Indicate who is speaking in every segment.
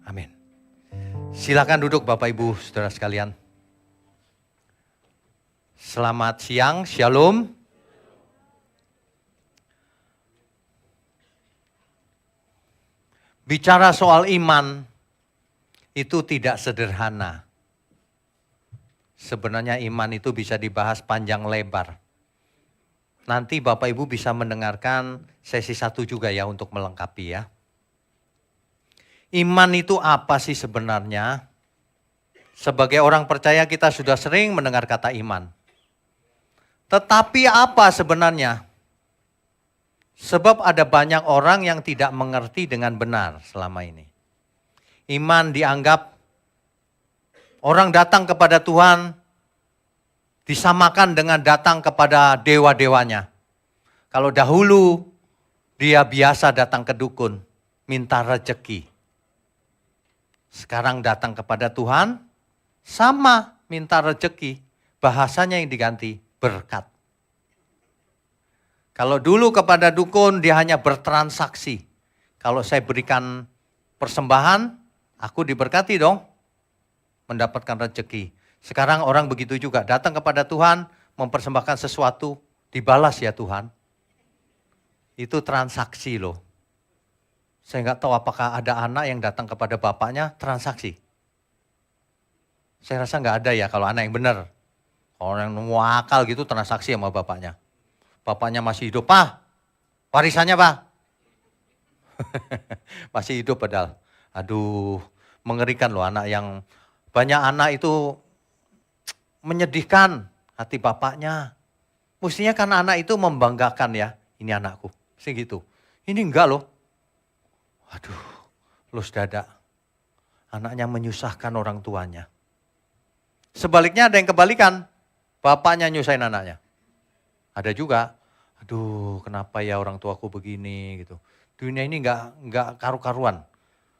Speaker 1: Amin. Silakan duduk Bapak Ibu Saudara sekalian. Selamat siang, Shalom. Bicara soal iman itu tidak sederhana. Sebenarnya iman itu bisa dibahas panjang lebar. Nanti Bapak Ibu bisa mendengarkan sesi 1 juga ya untuk melengkapi ya. Iman itu apa sih sebenarnya? Sebagai orang percaya kita sudah sering mendengar kata iman. Tetapi apa sebenarnya? Sebab ada banyak orang yang tidak mengerti dengan benar selama ini. Iman dianggap orang datang kepada Tuhan disamakan dengan datang kepada dewa-dewanya. Kalau dahulu dia biasa datang ke dukun, minta rezeki. Sekarang datang kepada Tuhan, sama minta rezeki. Bahasanya yang diganti, berkat. Kalau dulu kepada dukun dia hanya bertransaksi. Kalau saya berikan persembahan, aku diberkati dong. Mendapatkan rezeki. Sekarang orang begitu juga. Datang kepada Tuhan, mempersembahkan sesuatu, dibalas ya Tuhan. Itu transaksi loh. Saya nggak tahu apakah ada anak yang datang kepada bapaknya transaksi. Saya rasa nggak ada ya kalau anak yang benar. Orang yang wakal gitu transaksi sama bapaknya. Bapaknya masih hidup, Pak. Warisannya, Pak. Masih hidup padahal. Aduh, mengerikan loh anak yang banyak anak itu menyedihkan hati bapaknya. Mestinya kan anak itu membanggakan ya, ini anakku. Mesti gitu. Ini enggak loh. Aduh, lus dada. Anaknya menyusahkan orang tuanya. Sebaliknya ada yang kebalikan. Bapaknya nyusahin anaknya. Ada juga, aduh kenapa ya orang tuaku begini gitu. Dunia ini enggak karu-karuan.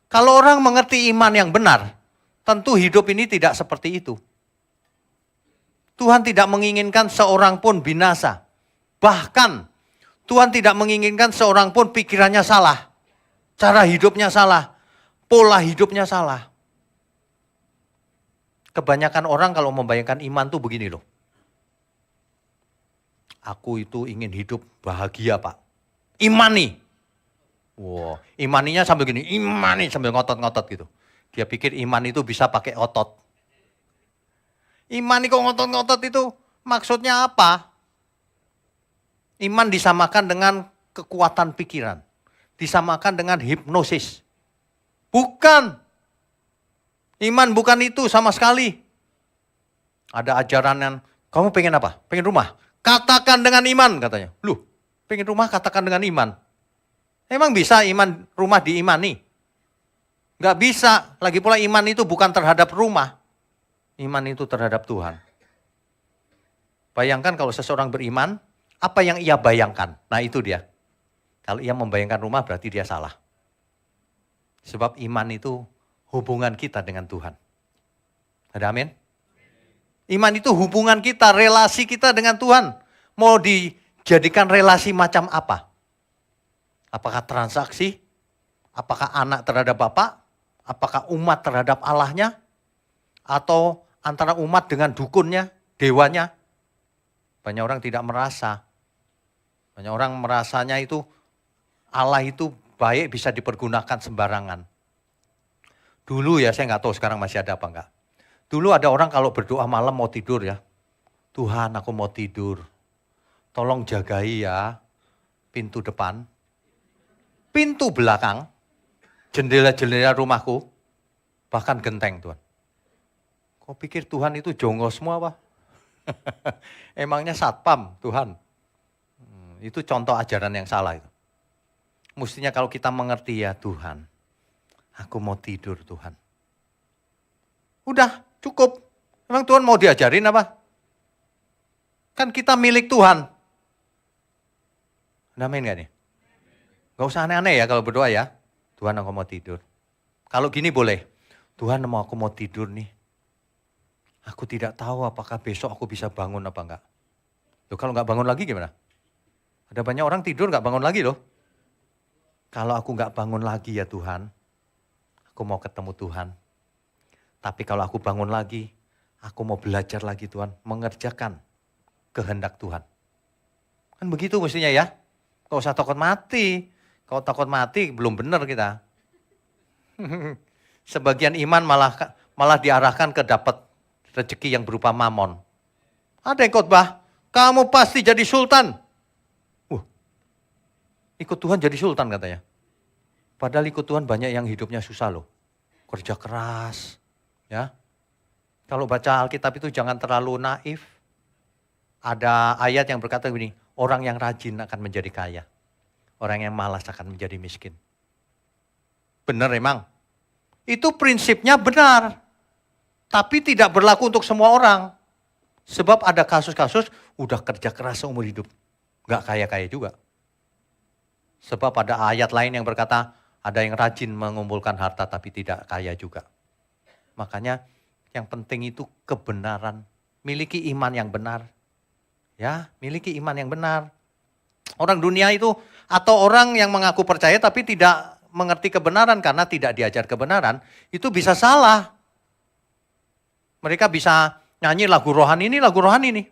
Speaker 1: Kalau orang mengerti iman yang benar, tentu hidup ini tidak seperti itu. Tuhan tidak menginginkan seorang pun binasa. Bahkan Tuhan tidak menginginkan seorang pun pikirannya salah. Cara hidupnya salah. Pola hidupnya salah. Kebanyakan orang kalau membayangkan iman tuh begini loh. Aku itu ingin hidup bahagia Pak. Imani. Wow, imaninya sambil gini, imani sambil ngotot-ngotot gitu. Dia pikir iman itu bisa pakai otot. Imani kok ngotot-ngotot itu maksudnya apa? Iman disamakan dengan kekuatan pikiran. Disamakan dengan hipnosis. Bukan. Iman bukan itu sama sekali. Ada ajaran yang, kamu pengen apa? Pengen rumah? Katakan dengan iman katanya. Loh, pengen rumah katakan dengan iman. Emang bisa iman rumah diimani? Enggak bisa. Lagi pula iman itu bukan terhadap rumah. Iman itu terhadap Tuhan. Bayangkan kalau seseorang beriman, apa yang ia bayangkan? Nah itu dia. Kalau ia membayangkan rumah berarti dia salah. Sebab iman itu hubungan kita dengan Tuhan. Ada amin? Iman itu hubungan kita, relasi kita dengan Tuhan. Mau dijadikan relasi macam apa? Apakah transaksi? Apakah anak terhadap Bapak? Apakah umat terhadap Allahnya? Atau antara umat dengan dukunnya, dewanya? Banyak orang tidak merasa. Banyak orang merasanya itu Allah itu baik bisa dipergunakan sembarangan. Dulu ya saya nggak tahu sekarang masih ada apa enggak. Dulu ada orang kalau berdoa malam mau tidur ya. Tuhan aku mau tidur. Tolong jagai ya pintu depan. Pintu belakang. Jendela-jendela rumahku. Bahkan genteng Tuhan. Kau pikir Tuhan itu jongo semua apa? Emangnya satpam Tuhan. Itu contoh ajaran yang salah itu. Mestinya kalau kita mengerti ya Tuhan. Aku mau tidur Tuhan. Udah cukup. Emang Tuhan mau diajarin apa? Kan kita milik Tuhan. Amin gak nih? Gak usah aneh-aneh ya kalau berdoa ya. Tuhan aku mau tidur. Kalau gini boleh. Tuhan aku mau tidur nih. Aku tidak tahu apakah besok aku bisa bangun apa enggak. Loh, kalau enggak bangun lagi gimana? Ada banyak orang tidur enggak bangun lagi loh. Kalau aku enggak bangun lagi ya Tuhan. Aku mau ketemu Tuhan. Tapi kalau aku bangun lagi, aku mau belajar lagi Tuhan, mengerjakan kehendak Tuhan. Kan begitu mestinya ya. Gak usah takut mati. Kalau takut mati belum benar kita. Sebagian iman malah diarahkan ke dapat rezeki yang berupa mamon. Ada yang khotbah, kamu pasti jadi sultan. Ikut Tuhan jadi sultan katanya. Padahal ikut Tuhan banyak yang hidupnya susah loh. Kerja keras. Ya. Kalau baca Alkitab itu jangan terlalu naif. Ada ayat yang berkata begini, orang yang rajin akan menjadi kaya. Orang yang malas akan menjadi miskin. Benar emang. Itu prinsipnya benar. Tapi tidak berlaku untuk semua orang. Sebab ada kasus-kasus udah kerja keras seumur hidup. Gak kaya-kaya juga. Sebab ada ayat lain yang berkata, ada yang rajin mengumpulkan harta tapi tidak kaya juga. Makanya yang penting itu kebenaran. Miliki iman yang benar. Ya, miliki iman yang benar. Orang dunia itu atau orang yang mengaku percaya tapi tidak mengerti kebenaran karena tidak diajar kebenaran, itu bisa salah. Mereka bisa nyanyi lagu rohani ini.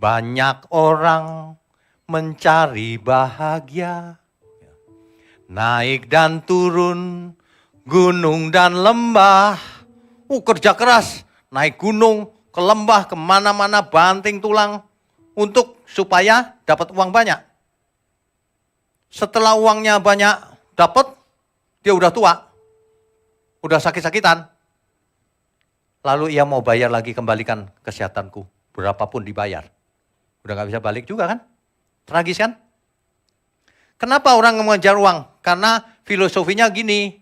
Speaker 1: Banyak orang mencari bahagia, naik dan turun, gunung dan lembah. Kerja keras, naik gunung, ke lembah, kemana-mana, banting tulang, untuk supaya dapat uang banyak. Setelah uangnya banyak dapat, dia udah tua, udah sakit-sakitan. Lalu ia mau bayar lagi, kembalikan kesehatanku, berapapun dibayar. Udah gak bisa balik juga kan? Tragis kan? Kenapa orang mengejar uang? Karena filosofinya gini.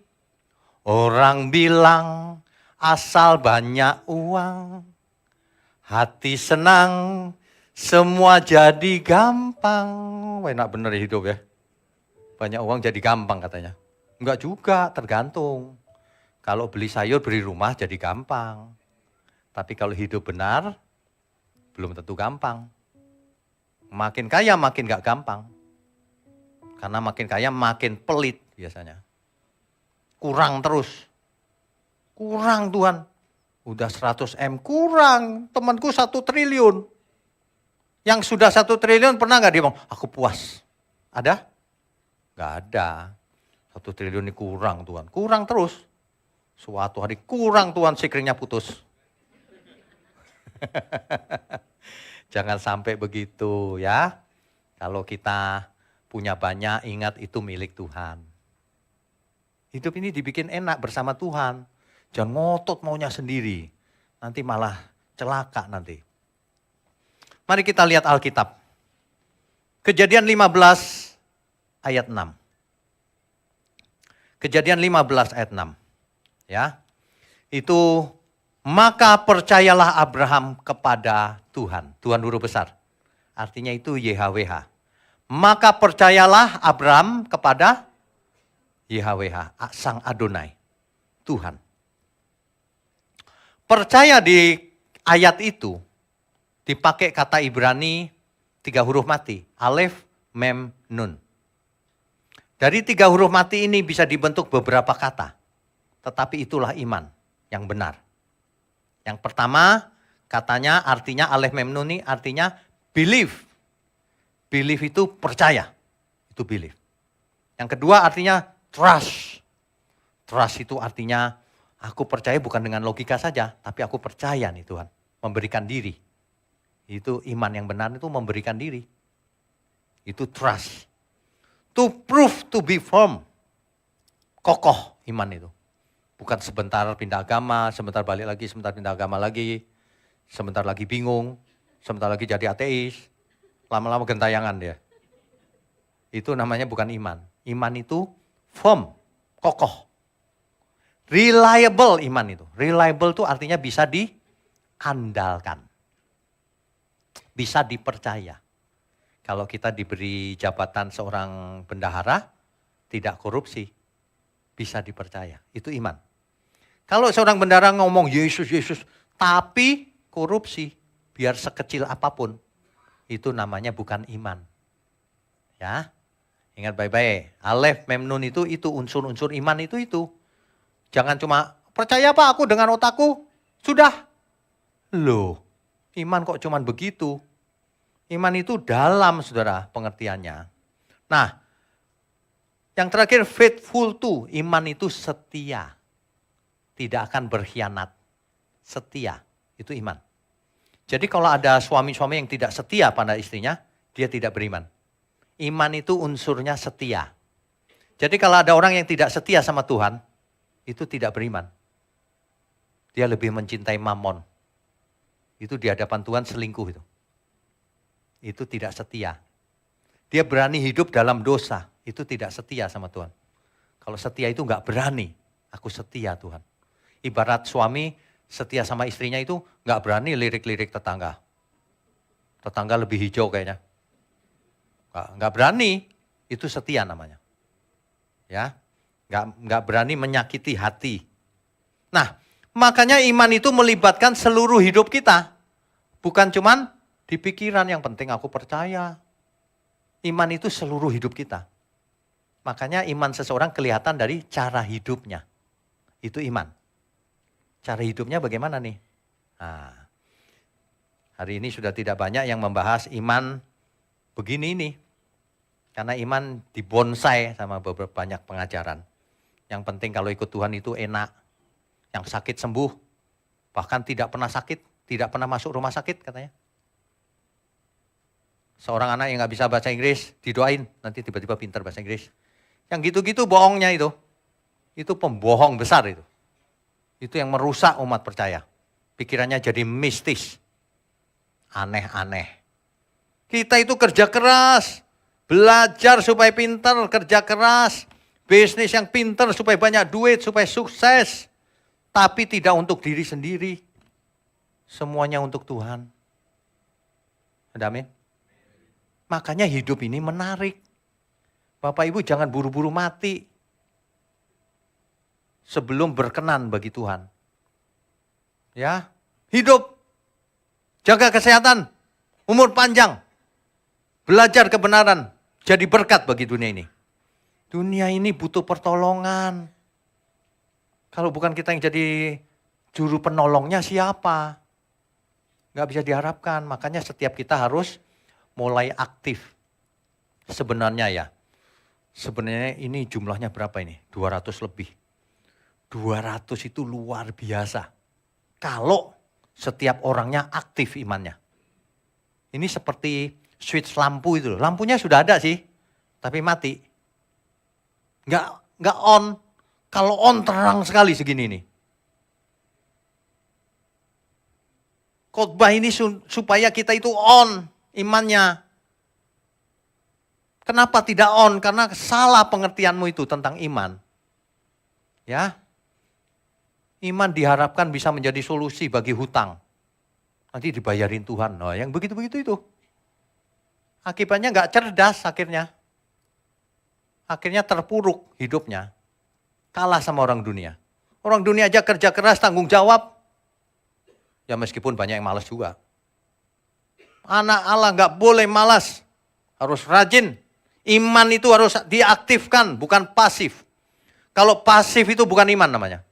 Speaker 1: Orang bilang asal banyak uang, hati senang, semua jadi gampang. Wah, enak bener hidup ya. Banyak uang jadi gampang katanya. Enggak juga, tergantung. Kalau beli sayur, beli rumah jadi gampang. Tapi kalau hidup benar, belum tentu gampang. Makin kaya makin gak gampang. Karena makin kaya makin pelit biasanya. Kurang terus. Kurang Tuhan. Udah 100 M kurang. Temanku 1 triliun. Yang sudah 1 triliun pernah gak dia bilang, aku puas. Ada? Gak ada. 1 triliun ini kurang Tuhan. Kurang terus. Suatu hari kurang Tuhan, sikringnya putus. Jangan sampai begitu ya. Kalau kita punya banyak, ingat itu milik Tuhan. Hidup ini dibikin enak bersama Tuhan. Jangan ngotot maunya sendiri. Nanti malah celaka nanti. Mari kita lihat Alkitab. Kejadian 15 ayat 6. Kejadian 15 ayat 6. Ya. Itu maka percayalah Abraham kepada Tuhan. Tuhan huruf besar. Artinya itu YHWH. Maka percayalah Abraham kepada YHWH, Sang Adonai, Tuhan. Percaya di ayat itu dipakai kata Ibrani 3 huruf mati. Alef, Mem, Nun. Dari 3 huruf mati ini bisa dibentuk beberapa kata. Tetapi itulah iman yang benar. Yang pertama, katanya artinya Alef Mem Nun ini artinya believe. Believe itu percaya. Itu believe. Yang kedua artinya trust. Trust itu artinya aku percaya bukan dengan logika saja, tapi aku percaya nih Tuhan. Memberikan diri. Itu iman yang benar itu memberikan diri. Itu trust. To prove to be firm. Kokoh iman itu. Bukan sebentar pindah agama, sebentar balik lagi, sebentar pindah agama lagi, sebentar lagi bingung, sebentar lagi jadi ateis, lama-lama gentayangan dia. Itu namanya bukan iman. Iman itu firm, kokoh. Reliable iman itu. Reliable itu artinya bisa diandalkan. Bisa dipercaya. Kalau kita diberi jabatan seorang bendahara, tidak korupsi, bisa dipercaya. Itu iman. Kalau seorang bendahara ngomong Yesus, Yesus, tapi korupsi, biar sekecil apapun, itu namanya bukan iman. Ya, Ingat baik-baik, alef, mem, nun itu unsur-unsur iman itu. Jangan cuma, percaya Pak aku dengan otakku, sudah. Loh, iman kok cuma begitu? Iman itu dalam, saudara, pengertiannya. Nah, yang terakhir, faithful to, iman itu setia. Tidak akan berkhianat. Setia, itu iman. Jadi kalau ada suami-suami yang tidak setia pada istrinya, dia tidak beriman. Iman itu unsurnya setia. Jadi kalau ada orang yang tidak setia sama Tuhan, itu tidak beriman. Dia lebih mencintai mamon. Itu di hadapan Tuhan selingkuh itu. Itu tidak setia. Dia berani hidup dalam dosa, itu tidak setia sama Tuhan. Kalau setia itu nggak berani, aku setia Tuhan. Ibarat suami setia sama istrinya itu nggak berani lirik-lirik tetangga. Tetangga lebih hijau kayaknya. Nggak berani, itu setia namanya. Ya, nggak berani menyakiti hati. Nah, makanya iman itu melibatkan seluruh hidup kita. Bukan cuman di pikiran, yang penting aku percaya. Iman itu seluruh hidup kita. Makanya iman seseorang kelihatan dari cara hidupnya. Itu iman. Cara hidupnya bagaimana nih? Nah, hari ini sudah tidak banyak yang membahas iman begini nih. Karena iman dibonsai sama beberapa banyak pengajaran. Yang penting kalau ikut Tuhan itu enak. Yang sakit sembuh. Bahkan tidak pernah sakit. Tidak pernah masuk rumah sakit katanya. Seorang anak yang gak bisa bahasa Inggris, didoain. Nanti tiba-tiba pintar bahasa Inggris. Yang gitu-gitu bohongnya itu. Itu pembohong besar itu. Itu yang merusak umat percaya. Pikirannya jadi mistis. Aneh-aneh. Kita itu kerja keras. Belajar supaya pintar, kerja keras. Bisnis yang pintar supaya banyak duit, supaya sukses. Tapi tidak untuk diri sendiri. Semuanya untuk Tuhan. Ada amin? Makanya hidup ini menarik. Bapak Ibu jangan buru-buru mati. Sebelum berkenan bagi Tuhan. Ya, hidup. Jaga kesehatan. Umur panjang. Belajar kebenaran. Jadi berkat bagi dunia ini. Dunia ini butuh pertolongan. Kalau bukan kita yang jadi juru penolongnya siapa? Gak bisa diharapkan. Makanya setiap kita harus mulai aktif. Sebenarnya ini jumlahnya berapa ini? 200 lebih. 200 itu luar biasa. Kalau setiap orangnya aktif imannya. Ini seperti switch lampu itu. Lampunya sudah ada sih, tapi mati. Nggak on. Kalau on terang sekali segini nih. Khotbah ini supaya kita itu on imannya. Kenapa tidak on? Karena salah pengertianmu itu tentang iman. Ya. Iman diharapkan bisa menjadi solusi bagi hutang. Nanti dibayarin Tuhan. Nah, yang begitu-begitu itu. Akibatnya nggak cerdas akhirnya. Akhirnya terpuruk hidupnya. Kalah sama orang dunia. Orang dunia aja kerja keras, tanggung jawab. Ya meskipun banyak yang malas juga. Anak Allah nggak boleh malas. Harus rajin. Iman itu harus diaktifkan, bukan pasif. Kalau pasif itu bukan iman namanya.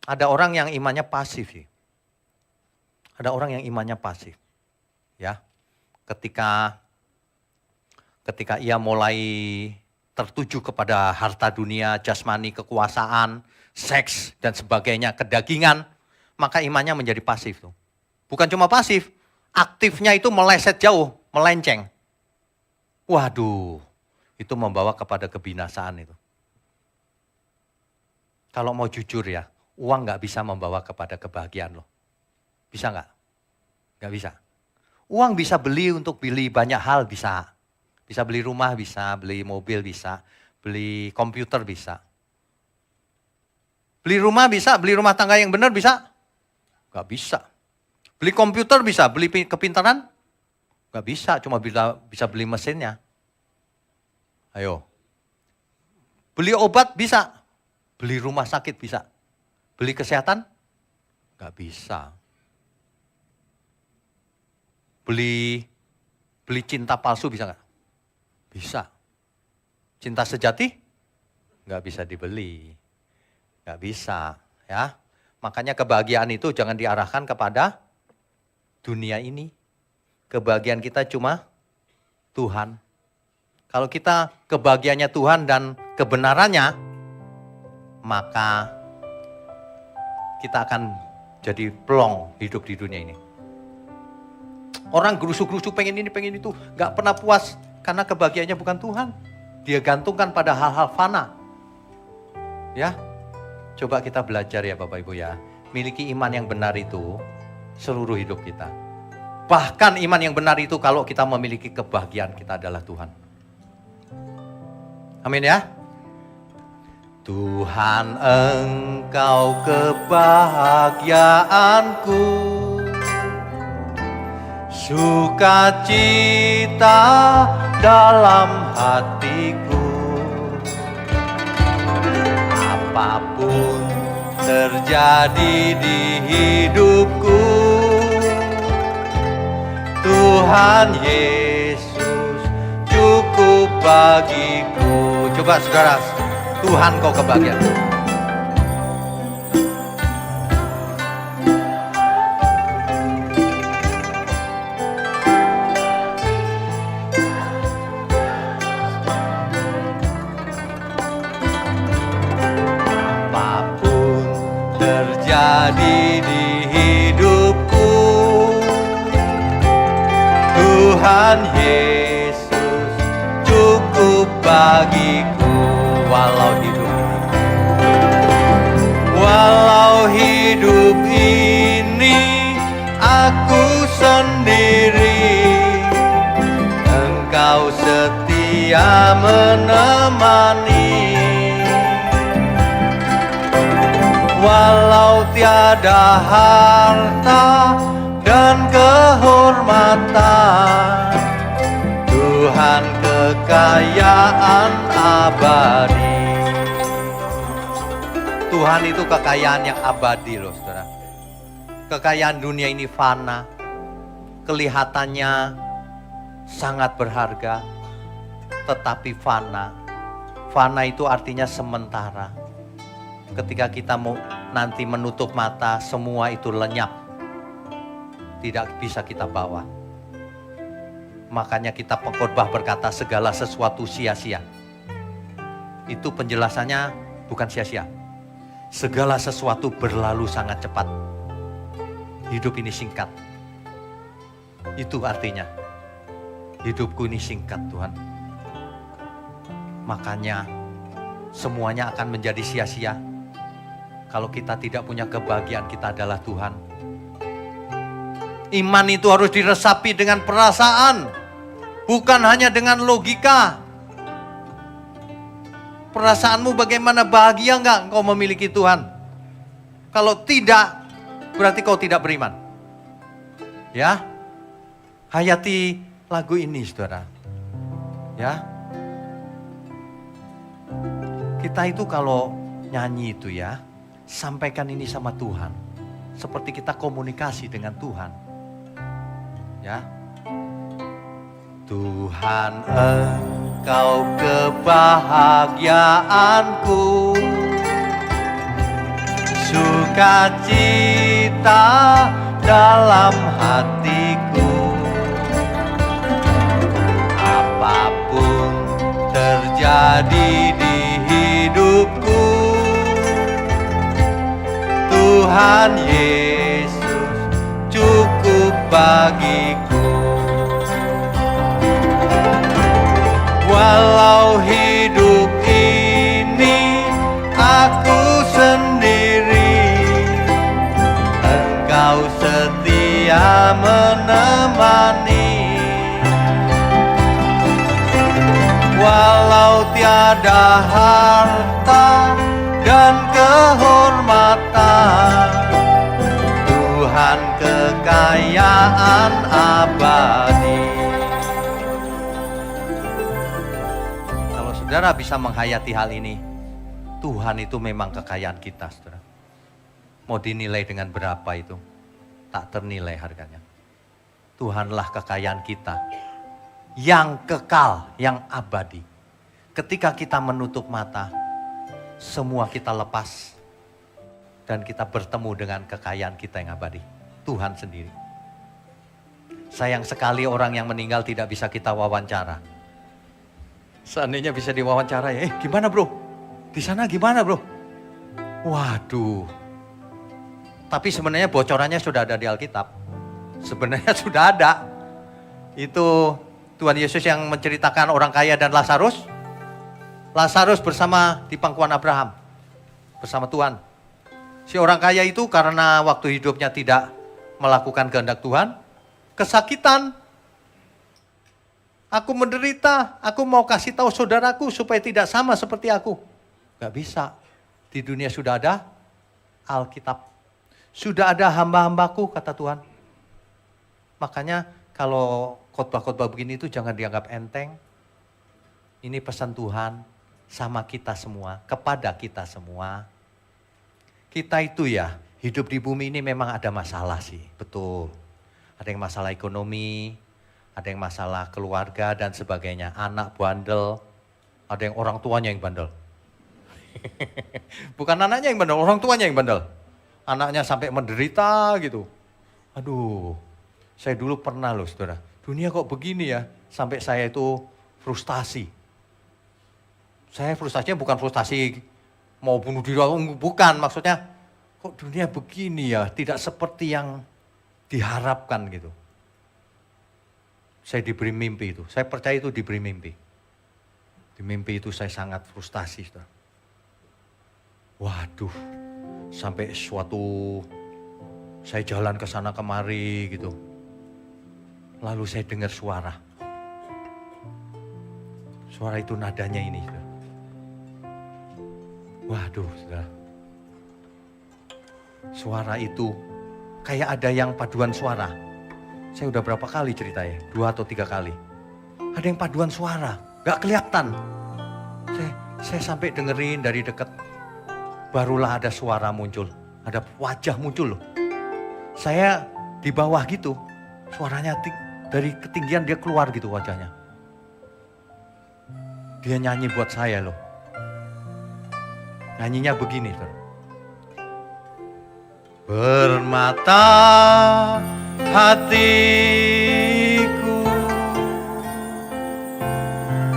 Speaker 1: Ada orang yang imannya pasif sih. Ada orang yang imannya pasif. Ya. Ketika ia mulai tertuju kepada harta dunia, jasmani, kekuasaan, seks dan sebagainya, kedagingan, maka imannya menjadi pasif tuh. Bukan cuma pasif, aktifnya itu meleset jauh, melenceng. Waduh, itu membawa kepada kebinasaan itu. Kalau mau jujur ya, uang gak bisa membawa kepada kebahagiaan loh. Bisa gak? Gak bisa. Uang bisa beli untuk beli banyak hal, bisa. Bisa beli rumah, bisa. Beli mobil, bisa. Beli komputer, bisa. Beli rumah bisa, beli rumah tangga yang benar bisa? Gak bisa. Beli komputer bisa, beli kepintaran? Gak bisa, cuma bisa beli mesinnya. Ayo. Beli obat bisa. Beli rumah sakit bisa. Beli kesehatan? Gak bisa. Beli cinta palsu bisa gak? Bisa. Cinta sejati? Nggak bisa dibeli. Nggak bisa. Ya. Makanya kebahagiaan itu jangan diarahkan kepada dunia ini. Kebahagiaan kita cuma Tuhan. Kalau kita kebahagiaannya Tuhan dan kebenarannya, maka kita akan jadi plong hidup di dunia ini. Orang gerusuk-gerusuk pengen ini, pengen itu, gak pernah puas karena kebahagiaannya bukan Tuhan. Dia gantungkan pada hal-hal fana. Ya, coba kita belajar ya Bapak Ibu ya. Miliki iman yang benar itu seluruh hidup kita. Bahkan iman yang benar itu kalau kita memiliki kebahagiaan kita adalah Tuhan. Amin ya. Tuhan Engkau kebahagiaanku, sukacita dalam hatiku. Apapun terjadi di hidupku, Tuhan Yesus cukup bagiku. Coba saudara, Tuhan kau kebahagiaan. Apapun terjadi di hidupku, Tuhan Yesus cukup bagiku. Walau hidup ini aku sendiri, Engkau setia menemani. Walau tiada harta dan kehormatan, Tuhan kekayaan abadi. Tuhan itu kekayaan yang abadi loh saudara. Kekayaan dunia ini fana. Kelihatannya sangat berharga. Tetapi fana. Fana itu artinya sementara. Ketika kita mau nanti menutup mata, semua itu lenyap. Tidak bisa kita bawa. Makanya kita pengkhotbah berkata segala sesuatu sia-sia. Itu penjelasannya bukan sia-sia. Segala sesuatu berlalu sangat cepat. Hidup ini singkat. Itu artinya. Hidupku ini singkat Tuhan. Makanya semuanya akan menjadi sia-sia. Kalau kita tidak punya kebahagiaan, kita adalah Tuhan. Iman itu harus diresapi dengan perasaan. Bukan hanya dengan logika. Perasaanmu bagaimana, bahagia enggak engkau memiliki Tuhan? Kalau tidak, berarti kau tidak beriman. Ya, hayati lagu ini saudara. Ya, kita itu kalau nyanyi itu ya, sampaikan ini sama Tuhan. Seperti kita komunikasi dengan Tuhan. Ya, Tuhan Engkau kebahagiaanku, sukacita dalam hatiku. Apapun terjadi di hidupku, Tuhan Yesus cukup bagiku. Walau hidup ini aku sendiri, Engkau setia menemani. Walau tiada harta dan kehormatan, Tuhan kekayaan abadi. Saudara bisa menghayati hal ini, Tuhan itu memang kekayaan kita, saudara. Mau dinilai dengan berapa itu, tak ternilai harganya. Tuhanlah kekayaan kita. yang kekal, yang abadi. Ketika kita menutup mata, semua kita lepas dan kita bertemu dengan kekayaan kita yang abadi, Tuhan sendiri. Sayang sekali orang yang meninggal tidak bisa kita wawancara. Seandainya bisa diwawancara, ya, gimana bro? Di sana gimana bro? Waduh. Tapi sebenarnya bocorannya sudah ada di Alkitab. Sebenarnya sudah ada. Itu Tuhan Yesus yang menceritakan orang kaya dan Lazarus. Lazarus bersama di pangkuan Abraham. Bersama Tuhan. Si orang kaya itu karena waktu hidupnya tidak melakukan kehendak Tuhan. Kesakitan. Aku menderita. Aku mau kasih tahu saudaraku supaya tidak sama seperti aku. Gak bisa. Di dunia sudah ada Alkitab. Sudah ada hamba-hambaku, kata Tuhan. Makanya kalau khotbah-khotbah begini itu jangan dianggap enteng. Ini pesan Tuhan sama kita semua, kepada kita semua. Kita itu ya, hidup di bumi ini memang ada masalah sih, betul. Ada yang masalah ekonomi, ada yang masalah keluarga dan sebagainya. Anak bandel, ada yang orang tuanya yang bandel. Bukan anaknya yang bandel, orang tuanya yang bandel. Anaknya sampai menderita gitu. Aduh, saya dulu pernah loh saudara. Dunia kok begini ya, sampai saya itu frustasi. Saya frustasinya bukan frustasi mau bunuh diri, bukan. Maksudnya kok dunia begini ya, tidak seperti yang diharapkan gitu. Saya diberi mimpi itu, saya percaya itu diberi mimpi. Di mimpi itu saya sangat frustasi saudara. Waduh. Sampai suatu saya jalan ke sana kemari gitu. Lalu saya dengar suara. Suara itu nadanya ini. Saudara. Waduh, saudara. Suara itu kayak ada yang paduan suara. Saya udah berapa kali ceritanya? 2 atau 3 kali. Ada yang paduan suara, gak kelihatan. Saya sampai dengerin dari dekat. Barulah ada suara muncul, ada wajah muncul loh. Saya di bawah gitu, suaranya dari ketinggian dia keluar gitu wajahnya. Dia nyanyi buat saya loh. Nyanyinya begini. Permata hatiku,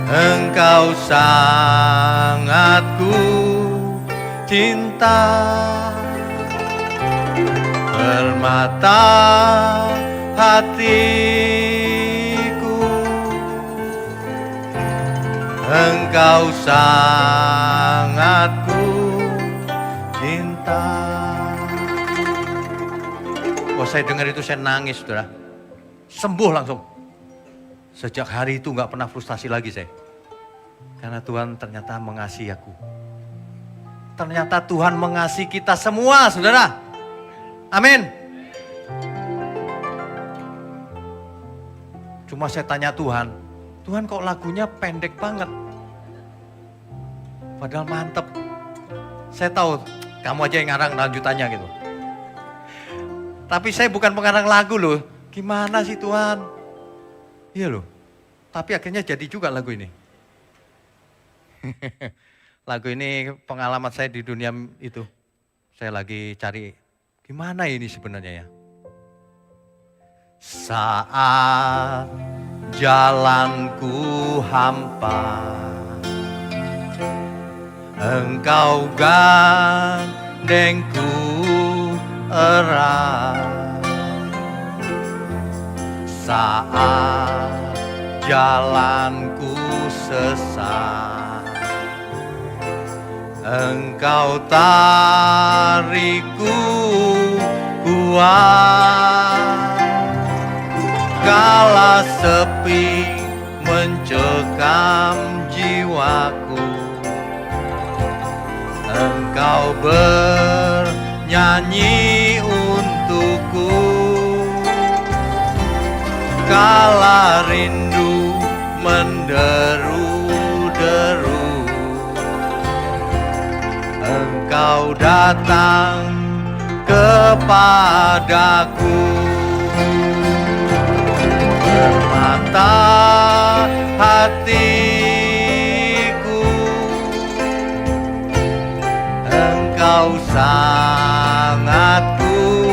Speaker 1: engkau sangat ku cinta, permata hatiku, engkau sangat ku cinta. Oh, saya dengar itu saya nangis, saudara. Sembuh langsung. Sejak hari itu gak pernah frustasi lagi saya. Karena Tuhan ternyata mengasihi aku. Ternyata Tuhan mengasihi kita semua, saudara. Amin. Cuma saya tanya Tuhan, Tuhan kok lagunya pendek banget? Padahal mantep. Saya tahu, kamu aja yang ngarang lanjutannya gitu. Tapi saya bukan pengarang lagu loh. Gimana sih Tuhan? Iya loh. Tapi akhirnya jadi juga lagu ini. Lagu ini pengalaman saya di dunia itu. Saya lagi cari gimana ini sebenarnya ya. Saat jalanku hampa, engkau gandengku erat. Saat jalanku sesat, engkau tarikku kuat. Kala sepi mencekam jiwaku, engkau bernyanyi untukku. Kala rindu menderu-deru, engkau datang kepadaku. Permata Engkau sangat ku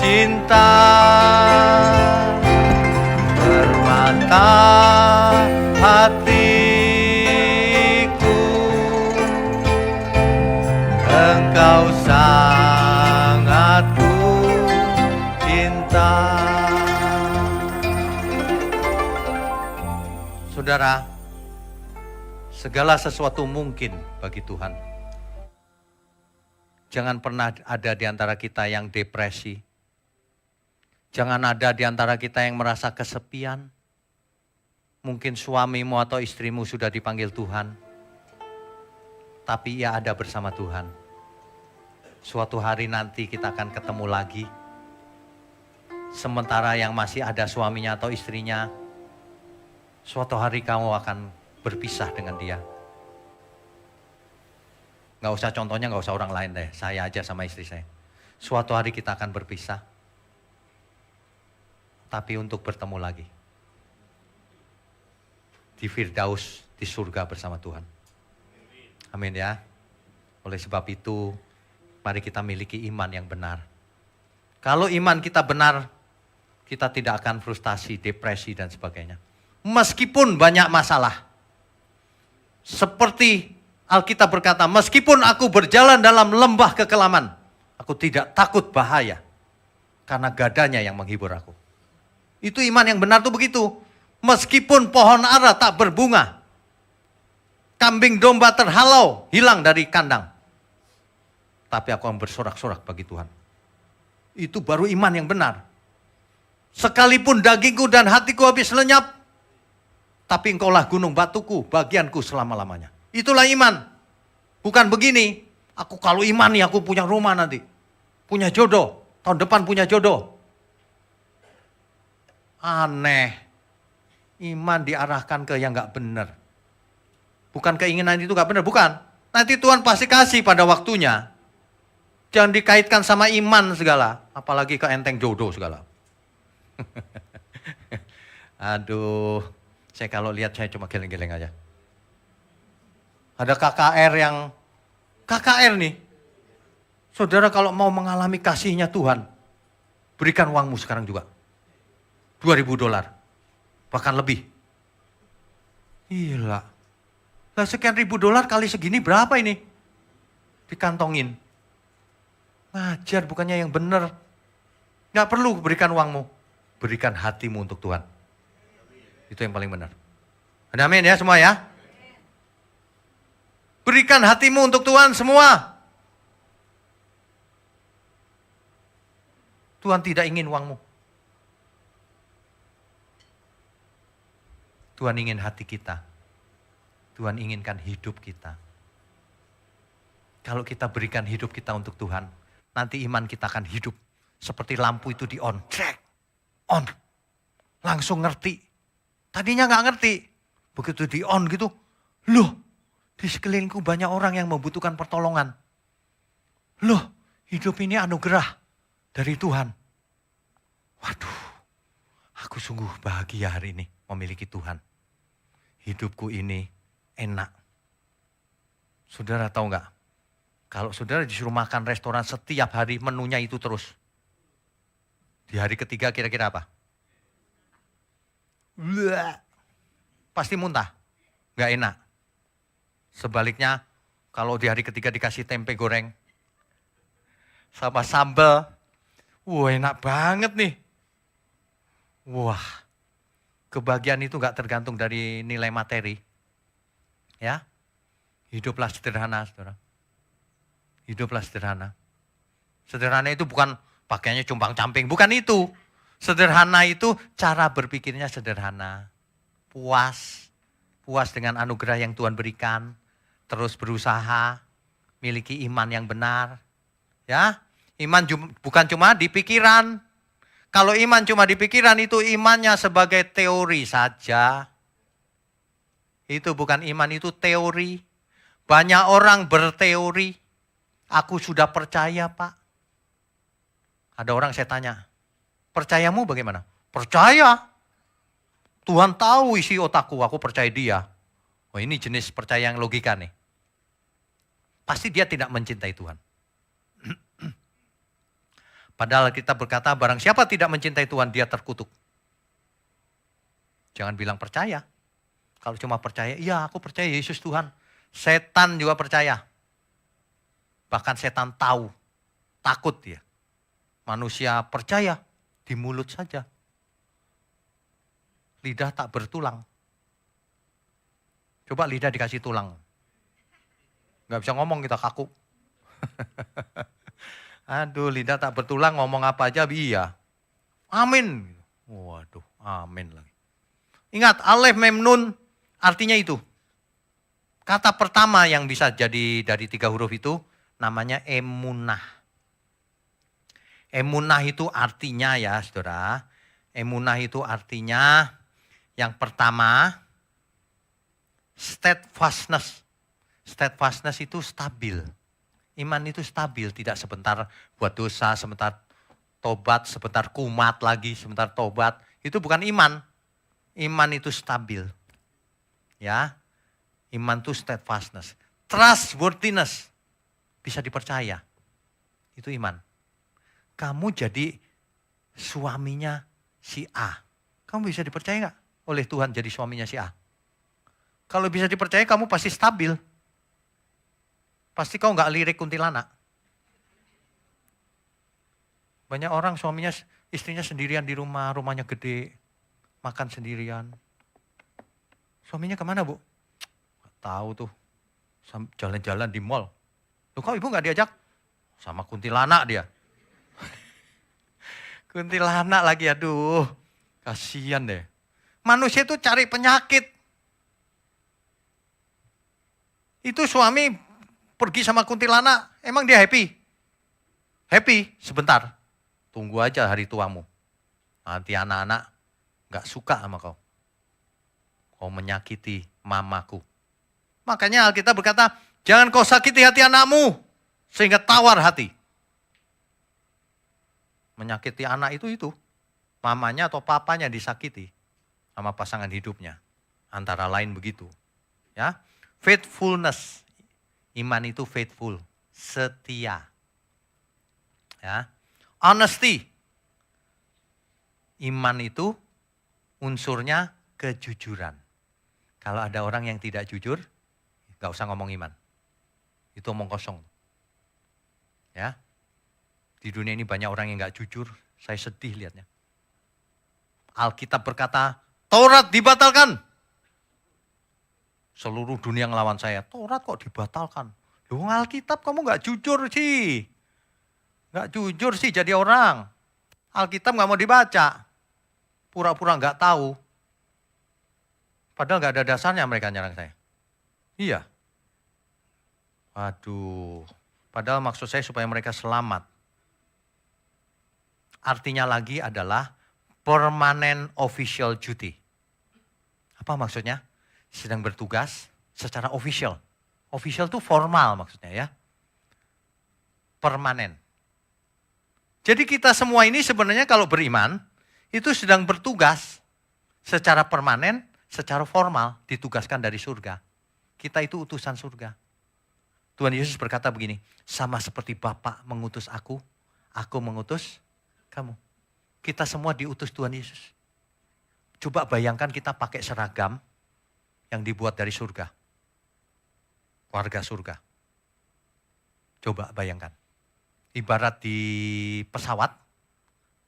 Speaker 1: cinta, permata hatiku. Engkau sangat ku cinta. Saudara, segala sesuatu mungkin bagi Tuhan. Jangan pernah ada di antara kita yang depresi. Jangan ada di antara kita yang merasa kesepian. Mungkin suamimu atau istrimu sudah dipanggil Tuhan, tapi ia ada bersama Tuhan. Suatu hari nanti kita akan ketemu lagi. Sementara yang masih ada suaminya atau istrinya, suatu hari kamu akan berpisah dengan dia. Nggak usah contohnya, nggak usah orang lain deh. Saya aja sama istri saya. Suatu hari kita akan berpisah. Tapi untuk bertemu lagi. Di Firdaus, di surga bersama Tuhan. Amin ya. Oleh sebab itu, mari kita miliki iman yang benar. Kalau iman kita benar, kita tidak akan frustasi, depresi dan sebagainya. Meskipun banyak masalah. Seperti Alkitab berkata, meskipun aku berjalan dalam lembah kekelaman, aku tidak takut bahaya. Karena gadanya yang menghibur aku. Itu iman yang benar tuh begitu. Meskipun pohon ara tak berbunga, kambing domba terhalau, hilang dari kandang, tapi aku akan bersorak-sorak bagi Tuhan. Itu baru iman yang benar. Sekalipun dagingku dan hatiku habis lenyap, tapi engkaulah gunung batuku, bagianku selama-lamanya. Itulah iman. Bukan begini, aku kalau iman nih aku punya rumah nanti. Punya jodoh, tahun depan punya jodoh. Aneh. Iman diarahkan ke yang gak benar. Bukan keinginan itu gak benar, bukan. Nanti Tuhan pasti kasih pada waktunya. Jangan dikaitkan sama iman segala. Apalagi ke enteng jodoh segala. Aduh, saya kalau lihat saya cuma geleng-geleng aja. Ada KKR nih. Saudara kalau mau mengalami kasihnya Tuhan, berikan uangmu sekarang juga. $2.000, bahkan lebih. Gila. Lah sekian ribu dolar kali segini berapa ini? Dikantongin. Ngajar bukannya yang benar. Gak perlu berikan uangmu. Berikan hatimu untuk Tuhan. Itu yang paling benar. Ada amin ya semua ya? Berikan hatimu untuk Tuhan semua. Tuhan tidak ingin uangmu. Tuhan ingin hati kita. Tuhan inginkan hidup kita. Kalau kita berikan hidup kita untuk Tuhan, nanti iman kita akan hidup. Seperti lampu itu di on. Cek. On. Langsung ngerti. Tadinya gak ngerti. Begitu di on gitu. Loh. Di sekelilingku banyak orang yang membutuhkan pertolongan. Loh, hidup ini anugerah dari Tuhan. Waduh, aku sungguh bahagia hari ini memiliki Tuhan. Hidupku ini enak. Saudara tahu nggak? Kalau saudara disuruh makan restoran setiap hari menunya itu terus. Di hari ketiga kira-kira apa? Pasti muntah. Nggak enak. Sebaliknya, kalau di hari ketiga dikasih tempe goreng sama sambal, wah enak banget nih. Wah, kebahagiaan itu gak tergantung dari nilai materi. Ya, hiduplah sederhana, saudara. Hiduplah sederhana. Sederhana itu bukan pakaiannya cumpang-camping, bukan itu. Sederhana itu cara berpikirnya sederhana. Puas dengan anugerah yang Tuhan berikan. Terus berusaha, miliki iman yang benar. Ya, iman bukan cuma di pikiran. Kalau iman cuma di pikiran itu imannya sebagai teori saja. Itu bukan iman, itu teori. Banyak orang berteori. Aku sudah percaya, Pak. Ada orang saya tanya, percayamu bagaimana? Percaya. Tuhan tahu isi otakku, aku percaya dia. Oh ini jenis percaya yang logika nih. pasti dia tidak mencintai Tuhan. Padahal kita berkata barang siapa tidak mencintai Tuhan, dia terkutuk. Jangan bilang percaya. Kalau cuma percaya, iya aku percaya Yesus Tuhan. Setan juga percaya. Bahkan setan tahu, takut dia. Manusia percaya, di mulut saja. Lidah tak bertulang. Coba lidah dikasih tulang. Nggak bisa ngomong, kita kaku. Aduh, lidah tak bertulang, ngomong apa aja, iya. Amin. Waduh, amin lagi. Ingat, alef mem nun artinya itu. Kata pertama yang bisa jadi dari 3 huruf itu namanya emunah. Emunah itu artinya ya saudara. Emunah itu artinya yang pertama steadfastness. Steadfastness itu stabil. Iman itu stabil, tidak sebentar buat dosa, sebentar tobat, sebentar kumat lagi, sebentar tobat. Itu bukan iman. Iman itu stabil. Ya. Iman itu steadfastness. Trustworthiness. Bisa dipercaya. Itu iman. Kamu jadi suaminya si A. Kamu bisa dipercaya nggak oleh Tuhan jadi suaminya si A? Kalau bisa dipercaya kamu pasti stabil. Pasti kau nggak lirik kuntilanak. Banyak orang suaminya, istrinya sendirian di rumah, rumahnya gede, makan sendirian. Suaminya kemana bu? Gak tahu tuh, jalan-jalan di mall. Loh kok ibu nggak diajak? Sama kuntilanak dia. Kuntilanak lagi, aduh, kasihan deh. Manusia itu cari penyakit. Itu suami pergi sama kuntilanak, emang dia happy? Happy sebentar. Tunggu aja hari tuamu. Nanti anak-anak gak suka sama kau. Kau menyakiti mamaku. Makanya Alkitab berkata, jangan kau sakiti hati anakmu, sehingga tawar hati. Menyakiti anak itu. Mamanya atau papanya disakiti sama pasangan hidupnya. Antara lain begitu. Ya, faithfulness. Iman itu faithful, setia. Ya. Honesty. Iman itu unsurnya kejujuran. Kalau ada orang yang tidak jujur, gak usah ngomong iman. Itu omong kosong. Ya. Di dunia ini banyak orang yang gak jujur, saya sedih lihatnya. Alkitab berkata, Taurat dibatalkan. Seluruh dunia ngelawan saya. Taurat kok dibatalkan? Loh Alkitab kamu gak jujur sih. Gak jujur sih jadi orang. Alkitab gak mau dibaca. Pura-pura gak tahu. Padahal gak ada dasarnya mereka nyerang saya. Iya. Aduh. Padahal maksud saya supaya mereka selamat. Artinya lagi adalah permanent official duty. Apa maksudnya? Sedang bertugas secara official. Official itu formal maksudnya ya. Permanen. Jadi kita semua ini sebenarnya kalau beriman, itu sedang bertugas secara permanen, secara formal, ditugaskan dari surga. Kita itu utusan surga. Tuhan Yesus berkata begini, sama seperti Bapa mengutus aku mengutus kamu. Kita semua diutus Tuhan Yesus. Coba bayangkan kita pakai seragam yang dibuat dari surga. Warga surga. Coba bayangkan. Ibarat di pesawat,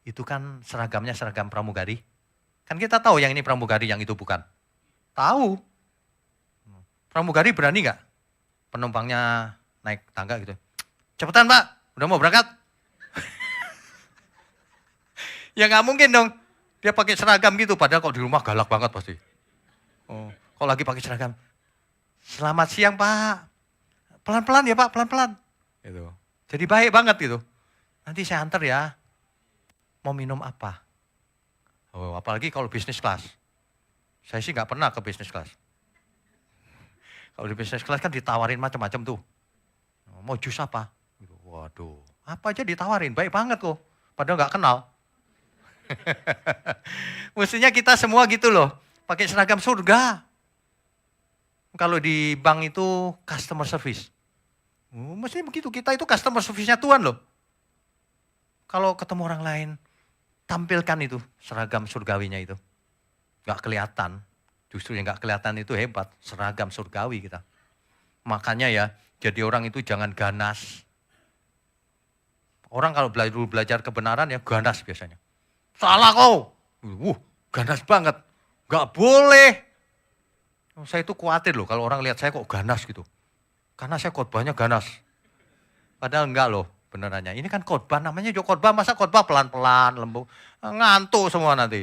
Speaker 1: itu kan seragamnya seragam pramugari. Kan kita tahu yang ini pramugari, yang itu bukan. Tahu. Pramugari berani nggak? Penumpangnya naik tangga gitu. Cepetan Pak, udah mau berangkat? Ya nggak mungkin dong. Dia pakai seragam gitu, padahal kok di rumah galak banget pasti. Oh. Kalau lagi pakai seragam, selamat siang Pak, pelan-pelan ya Pak, pelan-pelan. Gitu. Jadi baik banget gitu. Nanti saya antar ya, mau minum apa? Oh, apalagi kalau bisnis kelas. Saya sih nggak pernah ke bisnis kelas. Kalau di bisnis kelas kan ditawarin macam-macam tuh. Mau jus apa? Gitu. Waduh, apa aja ditawarin, baik banget kok. Padahal nggak kenal. Mestinya kita semua gitu loh, pakai seragam surga. Kalau di bank itu customer service. Mesti begitu, kita itu customer service-nya Tuhan loh. Kalau ketemu orang lain, tampilkan itu seragam surgawinya itu. Gak kelihatan, justru yang gak kelihatan itu hebat, seragam surgawi kita. Makanya ya, jadi orang itu jangan ganas. Orang kalau belajar kebenaran ya ganas biasanya. Salah kau, ganas banget, gak boleh. Saya itu khawatir loh kalau orang lihat saya kok ganas gitu. Karena saya khotbahnya ganas. Padahal enggak loh benerannya. Ini kan khotbah, namanya juga khotbah, masa khotbah pelan-pelan, lembut. Ngantuk semua nanti.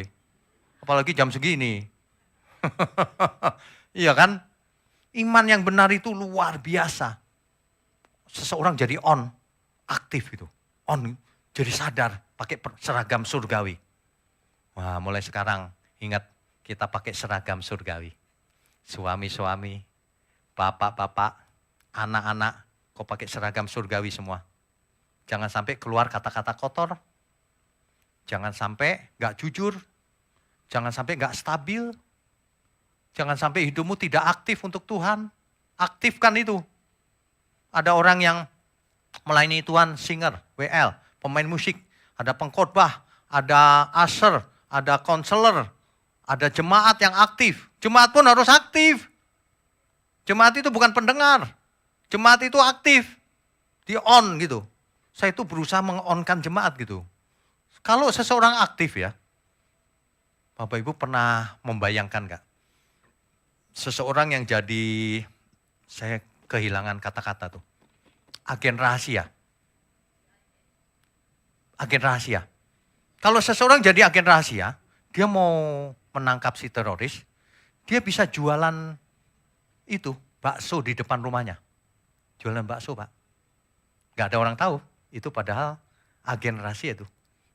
Speaker 1: Apalagi jam segini. Iya kan? Iman yang benar itu luar biasa. Seseorang jadi on, aktif gitu. On, jadi sadar, pakai seragam surgawi. Wah, mulai sekarang ingat kita pakai seragam surgawi. Suami-suami, bapak-bapak, anak-anak, kau pakai seragam surgawi semua. Jangan sampai keluar kata-kata kotor. Jangan sampai gak jujur. Jangan sampai gak stabil. Jangan sampai hidupmu tidak aktif untuk Tuhan. Aktifkan itu. Ada orang yang melayani Tuhan, singer, WL, pemain musik. Ada pengkhotbah, ada usher, ada konselor, ada jemaat yang aktif. Jemaat pun harus aktif. Jemaat itu bukan pendengar. Jemaat itu aktif, di on gitu. Saya itu berusaha meng-onkan jemaat gitu. Kalau seseorang aktif ya, Bapak Ibu pernah membayangkan gak? Seseorang yang jadi, saya kehilangan kata-kata tuh, agen rahasia. Agen rahasia. Kalau seseorang jadi agen rahasia, dia mau menangkap si teroris, dia bisa jualan itu, bakso di depan rumahnya. Jualan bakso, Pak. Gak ada orang tahu. Itu padahal agen rahasia itu.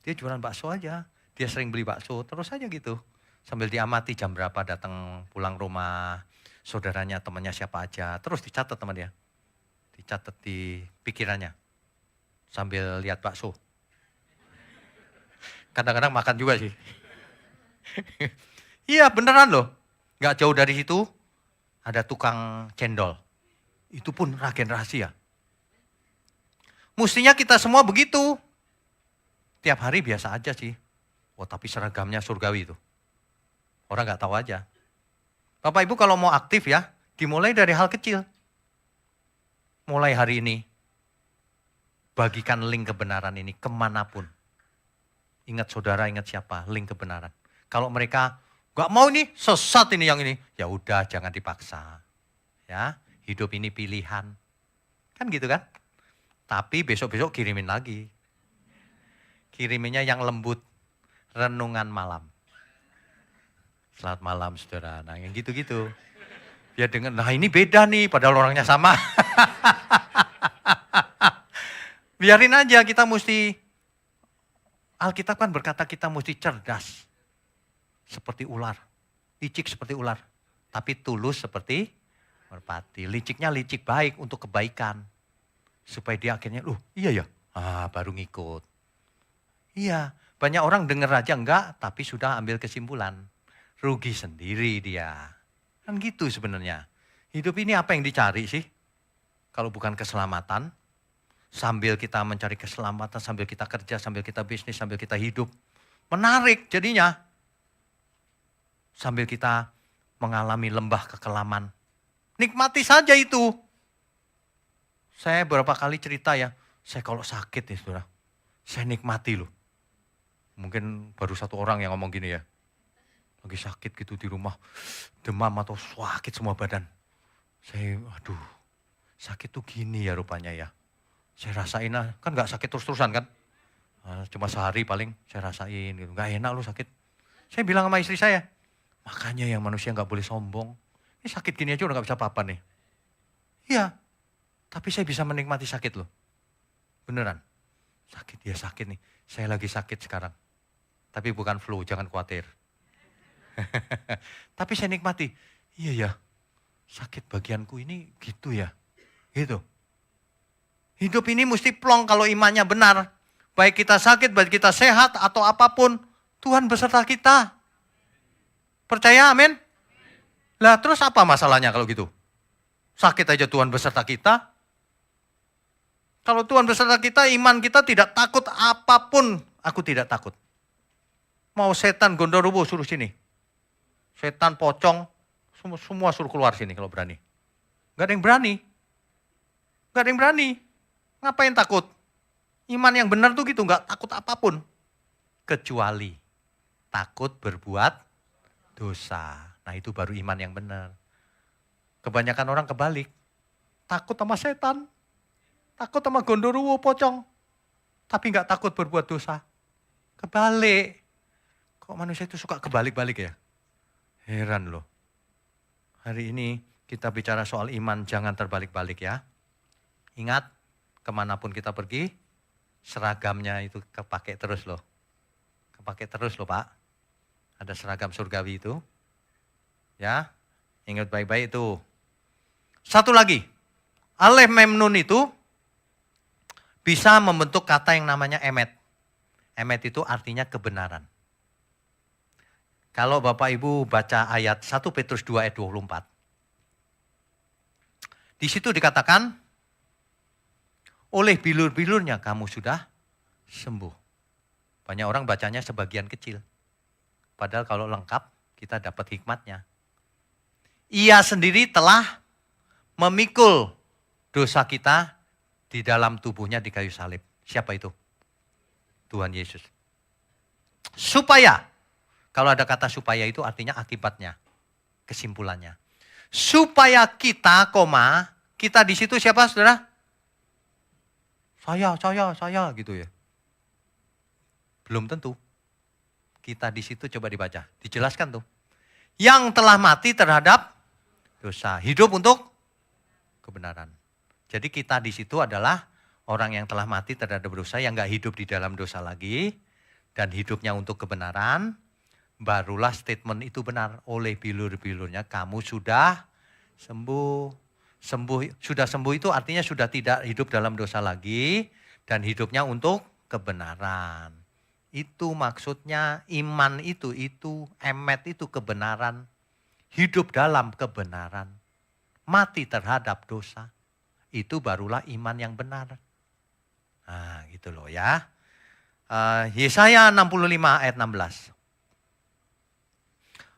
Speaker 1: Dia jualan bakso aja. Dia sering beli bakso, terus aja gitu. Sambil diamati jam berapa datang pulang rumah, saudaranya, temannya siapa aja. Terus dicatat sama dia. Dicatat di pikirannya. Sambil lihat bakso. Kadang-kadang makan juga sih. Iya beneran loh. Gak jauh dari situ ada tukang cendol. Itu pun agen rahasia. Mestinya kita semua begitu. Tiap hari biasa aja sih. Oh tapi seragamnya surgawi itu. Orang gak tahu aja. Bapak Ibu kalau mau aktif ya, dimulai dari hal kecil. Mulai hari ini, bagikan link kebenaran ini kemanapun. Ingat saudara, ingat siapa, link kebenaran. Kalau mereka gak mau nih, sesat ini yang ini. Ya udah jangan dipaksa. Ya. Hidup ini pilihan. Kan gitu kan? Tapi besok-besok kirimin lagi. Kiriminnya yang lembut. Renungan malam. Selamat malam saudara. Nah yang gitu-gitu. Biar dengar, nah ini beda nih padahal orangnya sama. Biarin aja kita mesti. Alkitab kan berkata kita mesti cerdas. Seperti ular. Licik seperti ular. Tapi tulus seperti merpati. Liciknya licik baik untuk kebaikan. Supaya dia akhirnya, iya ya, baru ngikut. Iya, banyak orang dengar aja enggak, tapi sudah ambil kesimpulan. Rugi sendiri dia. Kan gitu sebenarnya. Hidup ini apa yang dicari sih? Kalau bukan keselamatan, sambil kita mencari keselamatan, sambil kita kerja, sambil kita bisnis, sambil kita hidup. Menarik jadinya. Sambil kita mengalami lembah kekelaman. Nikmati saja itu. Saya beberapa kali cerita ya, saya kalau sakit nih saudara, saya nikmati loh. Mungkin baru satu orang yang ngomong gini ya, lagi sakit gitu di rumah, demam atau sakit semua badan. Saya, aduh, sakit tuh gini ya rupanya ya. Saya rasain lah, kan gak sakit terus-terusan kan. Cuma sehari paling saya rasain gitu, gak enak loh sakit. Saya bilang sama istri saya, makanya yang manusia gak boleh sombong. Ini sakit gini aja udah gak bisa apa-apa nih. Iya, tapi saya bisa menikmati sakit loh. Beneran. Sakit ya sakit nih. Saya lagi sakit sekarang. Tapi bukan flu, jangan khawatir. Tapi saya nikmati. Iya ya, sakit bagianku ini gitu ya. Gitu. Hidup ini mesti plong kalau imannya benar. Baik kita sakit, baik kita sehat atau apapun. Tuhan beserta kita. Percaya amin? Lah terus apa masalahnya kalau gitu? Sakit aja Tuhan beserta kita. Kalau Tuhan beserta kita, iman kita tidak takut apapun. Aku tidak takut. Mau setan gondoruwo suruh sini. Setan pocong, semua suruh keluar sini kalau berani. Gak ada yang berani. Gak ada yang berani. Ngapain takut? Iman yang benar tuh gitu, gak takut apapun. Kecuali takut berbuat dosa. Nah itu baru iman yang benar. Kebanyakan orang kebalik. Takut sama setan. Takut sama gondoruwo pocong. Tapi gak takut berbuat dosa. Kebalik. Kok manusia itu suka kebalik-balik ya? Heran loh. Hari ini kita bicara soal iman, jangan terbalik-balik ya. Ingat, kemanapun kita pergi, seragamnya itu kepake terus loh. Kepake terus loh Pak. Ada seragam surgawi itu. Ya, ingat baik-baik itu. Satu lagi, alef mem nun itu bisa membentuk kata yang namanya emet. Emet itu artinya kebenaran. Kalau Bapak Ibu baca ayat 1 Petrus 2 ayat 24. Di situ dikatakan, oleh bilur-bilurnya kamu sudah sembuh. Banyak orang bacanya sebagian kecil. Padahal kalau lengkap kita dapat hikmatnya. Ia sendiri telah memikul dosa kita di dalam tubuhnya di kayu salib. Siapa itu? Tuhan Yesus. Supaya, kalau ada kata supaya itu artinya akibatnya, kesimpulannya. Supaya kita, kita di situ siapa saudara? Saya gitu ya. Belum tentu. Kita di situ coba dibaca, dijelaskan tuh. Yang telah mati terhadap dosa, hidup untuk kebenaran. Jadi kita di situ adalah orang yang telah mati terhadap dosa, yang gak hidup di dalam dosa lagi, dan hidupnya untuk kebenaran, barulah statement itu benar. Oleh bilur-bilurnya kamu sudah sembuh. Sudah sembuh itu artinya sudah tidak hidup dalam dosa lagi, dan hidupnya untuk kebenaran. Itu maksudnya iman itu emet itu kebenaran. Hidup dalam kebenaran. Mati terhadap dosa. Itu barulah iman yang benar. Nah gitu loh ya. Yesaya 65 ayat 16.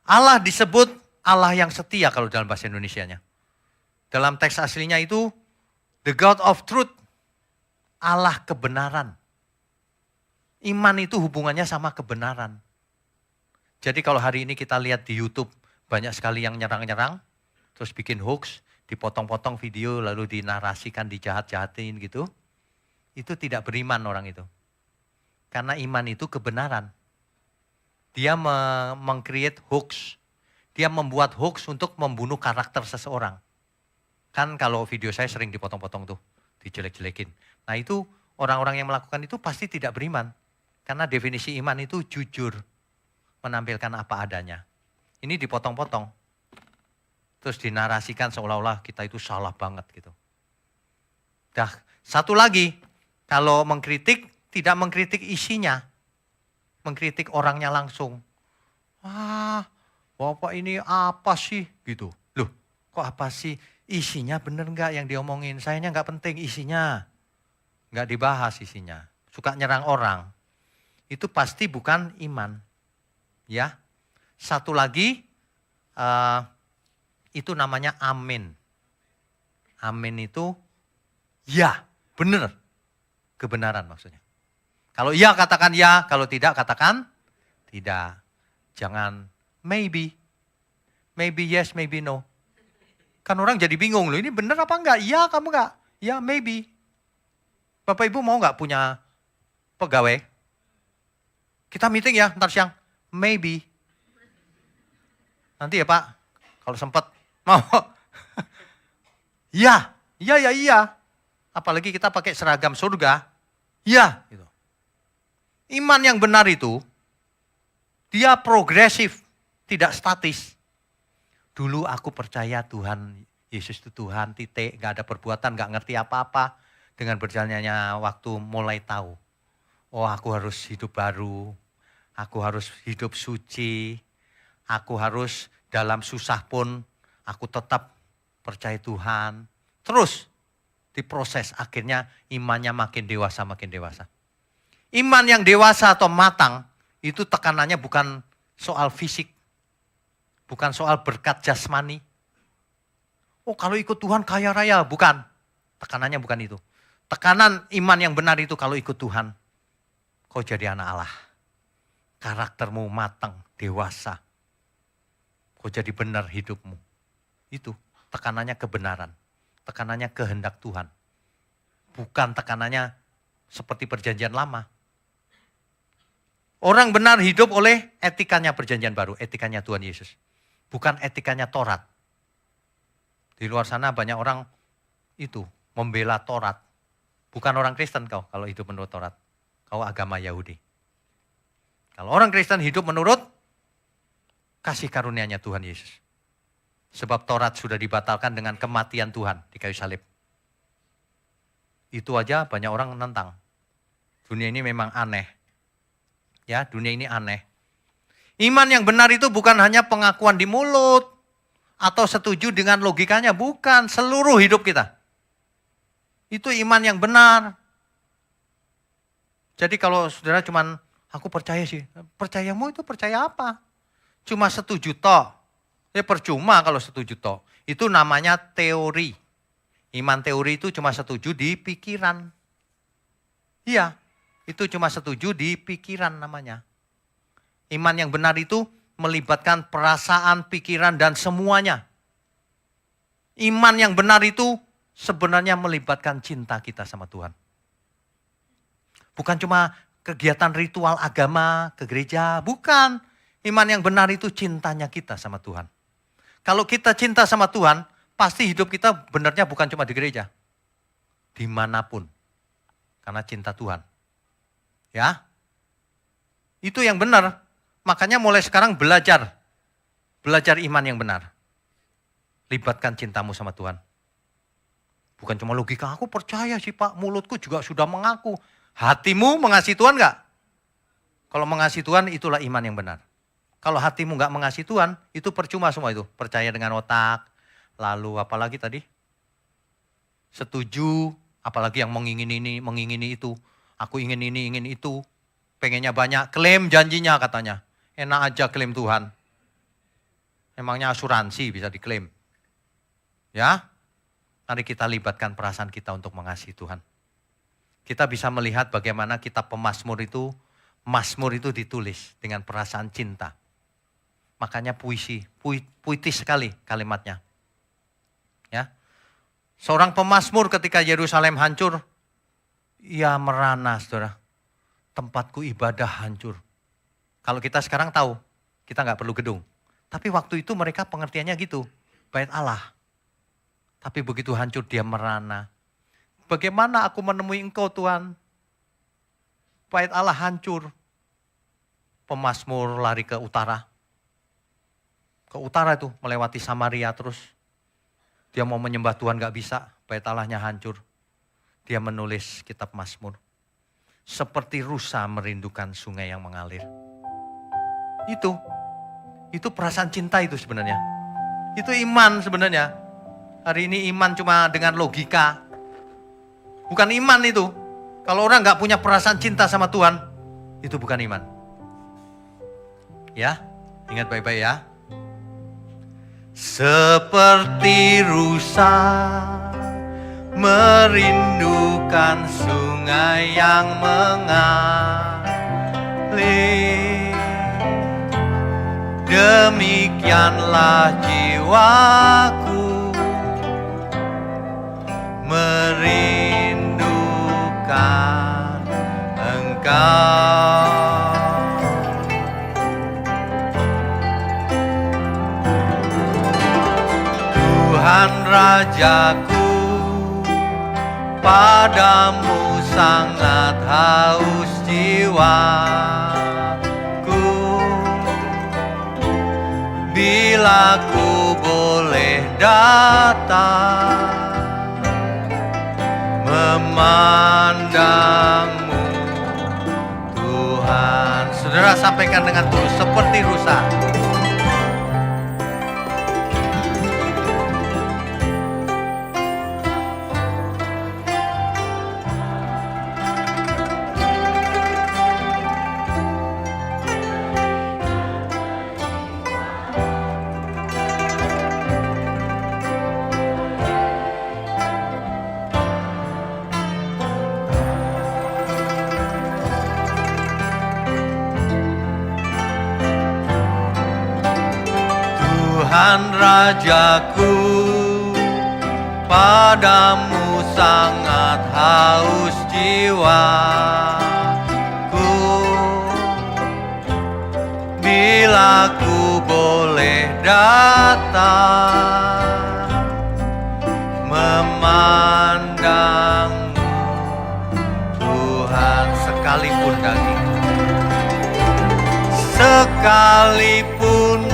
Speaker 1: Allah disebut Allah yang setia kalau dalam bahasa Indonesianya. Dalam teks aslinya itu the God of truth. Allah kebenaran. Iman itu hubungannya sama kebenaran. Jadi kalau hari ini kita lihat di YouTube banyak sekali yang nyerang-nyerang, terus bikin hoax, dipotong-potong video lalu dinarasikan, dijahat-jahatin gitu. Itu tidak beriman orang itu. Karena iman itu kebenaran. Dia meng-create hoax. Dia membuat hoax untuk membunuh karakter seseorang. Kan kalau video saya sering dipotong-potong tuh, dijelek-jelekin. Nah itu orang-orang yang melakukan itu pasti tidak beriman. Karena definisi iman itu jujur, menampilkan apa adanya. Ini dipotong-potong. Terus dinarasikan seolah-olah kita itu salah banget gitu. Dah, satu lagi, kalau mengkritik, tidak mengkritik isinya. Mengkritik orangnya langsung. Wah, Bapak ini apa sih? Gitu. Loh, kok apa sih? Isinya bener nggak yang diomongin? Sayanya nggak penting isinya. Nggak dibahas isinya. Suka nyerang orang. Itu pasti bukan iman. Ya. Satu lagi, itu namanya amin. Amin itu ya, benar. Kebenaran maksudnya. Kalau iya katakan ya, kalau tidak katakan tidak. Jangan maybe. Maybe yes, maybe no. Kan orang jadi bingung loh, ini benar apa enggak? Iya, kamu enggak? Ya, maybe. Bapak Ibu mau enggak punya pegawai? Kita meeting ya, ntar siang. Maybe. Nanti ya Pak, kalau sempat mau. Iya, iya. Apalagi kita pakai seragam surga. Iya. Gitu. Iman yang benar itu, dia progresif, tidak statis. Dulu aku percaya Tuhan, Yesus itu Tuhan, titik, gak ada perbuatan, gak ngerti apa-apa. Dengan berjalannya waktu mulai tahu. Oh aku harus hidup baru, aku harus hidup suci, aku harus dalam susah pun, aku tetap percaya Tuhan. Terus diproses, akhirnya imannya makin dewasa, makin dewasa. Iman yang dewasa atau matang, itu tekanannya bukan soal fisik, bukan soal berkat jasmani. Oh kalau ikut Tuhan kaya raya, bukan. Tekanannya bukan itu. Tekanan iman yang benar itu kalau ikut Tuhan, kau jadi anak Allah. Karaktermu matang, dewasa. Kau jadi benar hidupmu. Itu tekanannya kebenaran. Tekanannya kehendak Tuhan. Bukan tekanannya seperti perjanjian lama. Orang benar hidup oleh etikanya perjanjian baru. Etikanya Tuhan Yesus. Bukan etikanya Taurat. Di luar sana banyak orang itu membela Taurat. Bukan orang Kristen kau kalau hidup menurut Taurat. Kau agama Yahudi. Kalau orang Kristen hidup menurut kasih karunia-Nya Tuhan Yesus. Sebab Taurat sudah dibatalkan dengan kematian Tuhan di kayu salib. Itu aja banyak orang menentang. Dunia ini memang aneh. Ya, dunia ini aneh. Iman yang benar itu bukan hanya pengakuan di mulut atau setuju dengan logikanya, bukan, seluruh hidup kita. Itu iman yang benar. Jadi kalau saudara cuman aku percaya sih, percayamu itu percaya apa? Cuma setuju toh. Ya percuma kalau setuju toh. Itu namanya teori. Iman teori itu cuma setuju di pikiran. Iya, itu cuma setuju di pikiran namanya. Iman yang benar itu melibatkan perasaan, pikiran, dan semuanya. Iman yang benar itu sebenarnya melibatkan cinta kita sama Tuhan. Bukan cuma kegiatan ritual agama ke gereja, bukan. Iman yang benar itu cintanya kita sama Tuhan. Kalau kita cinta sama Tuhan, pasti hidup kita benarnya bukan cuma di gereja. Dimanapun. Karena cinta Tuhan. Ya. Itu yang benar. Makanya mulai sekarang belajar. Belajar iman yang benar. Libatkan cintamu sama Tuhan. Bukan cuma logika, aku percaya sih Pak, mulutku juga sudah mengaku. Hatimu mengasihi Tuhan enggak? Kalau mengasihi Tuhan itulah iman yang benar. Kalau hatimu enggak mengasihi Tuhan, itu percuma semua itu. Percaya dengan otak, lalu apalagi tadi? Setuju, apalagi yang mengingini itu. Aku ingin ini, ingin itu. Pengennya banyak, klaim janjinya katanya. Enak aja klaim Tuhan. Emangnya asuransi bisa diklaim. Ya, mari kita libatkan perasaan kita untuk mengasihi Tuhan. Kita bisa melihat bagaimana kitab pemazmur itu, Mazmur itu ditulis dengan perasaan cinta. Makanya puitis sekali kalimatnya. Ya, seorang pemazmur ketika Yerusalem hancur, ia merana saudara, tempatku ibadah hancur. Kalau kita sekarang tahu, kita nggak perlu gedung. Tapi waktu itu mereka pengertiannya gitu, bait Allah. Tapi begitu hancur dia merana. Bagaimana aku menemui Engkau Tuhan? Bait Allah hancur. Pemazmur lari ke utara. Ke utara itu melewati Samaria terus. Dia mau menyembah Tuhan gak bisa. Bait Allahnya hancur. Dia menulis kitab Mazmur. Seperti rusa merindukan sungai yang mengalir. Itu perasaan cinta itu sebenarnya. Itu iman sebenarnya. Hari ini iman cuma dengan logika. Bukan iman itu. Kalau orang gak punya perasaan cinta sama Tuhan, itu bukan iman. Ya, ingat baik-baik ya. Seperti rusa merindukan sungai yang mengalir, demikianlah jiwaku merindukan Engkau. Tuhan Rajaku, padamu sangat haus jiwaku. Bila ku boleh datang memandangmu Tuhan. Saudara sampaikan dengan tulus seperti rusa. Tuhan Rajaku, padamu sangat haus jiwaku. Bila ku boleh datang memandangmu, Tuhan, sekalipun dagingku, sekalipun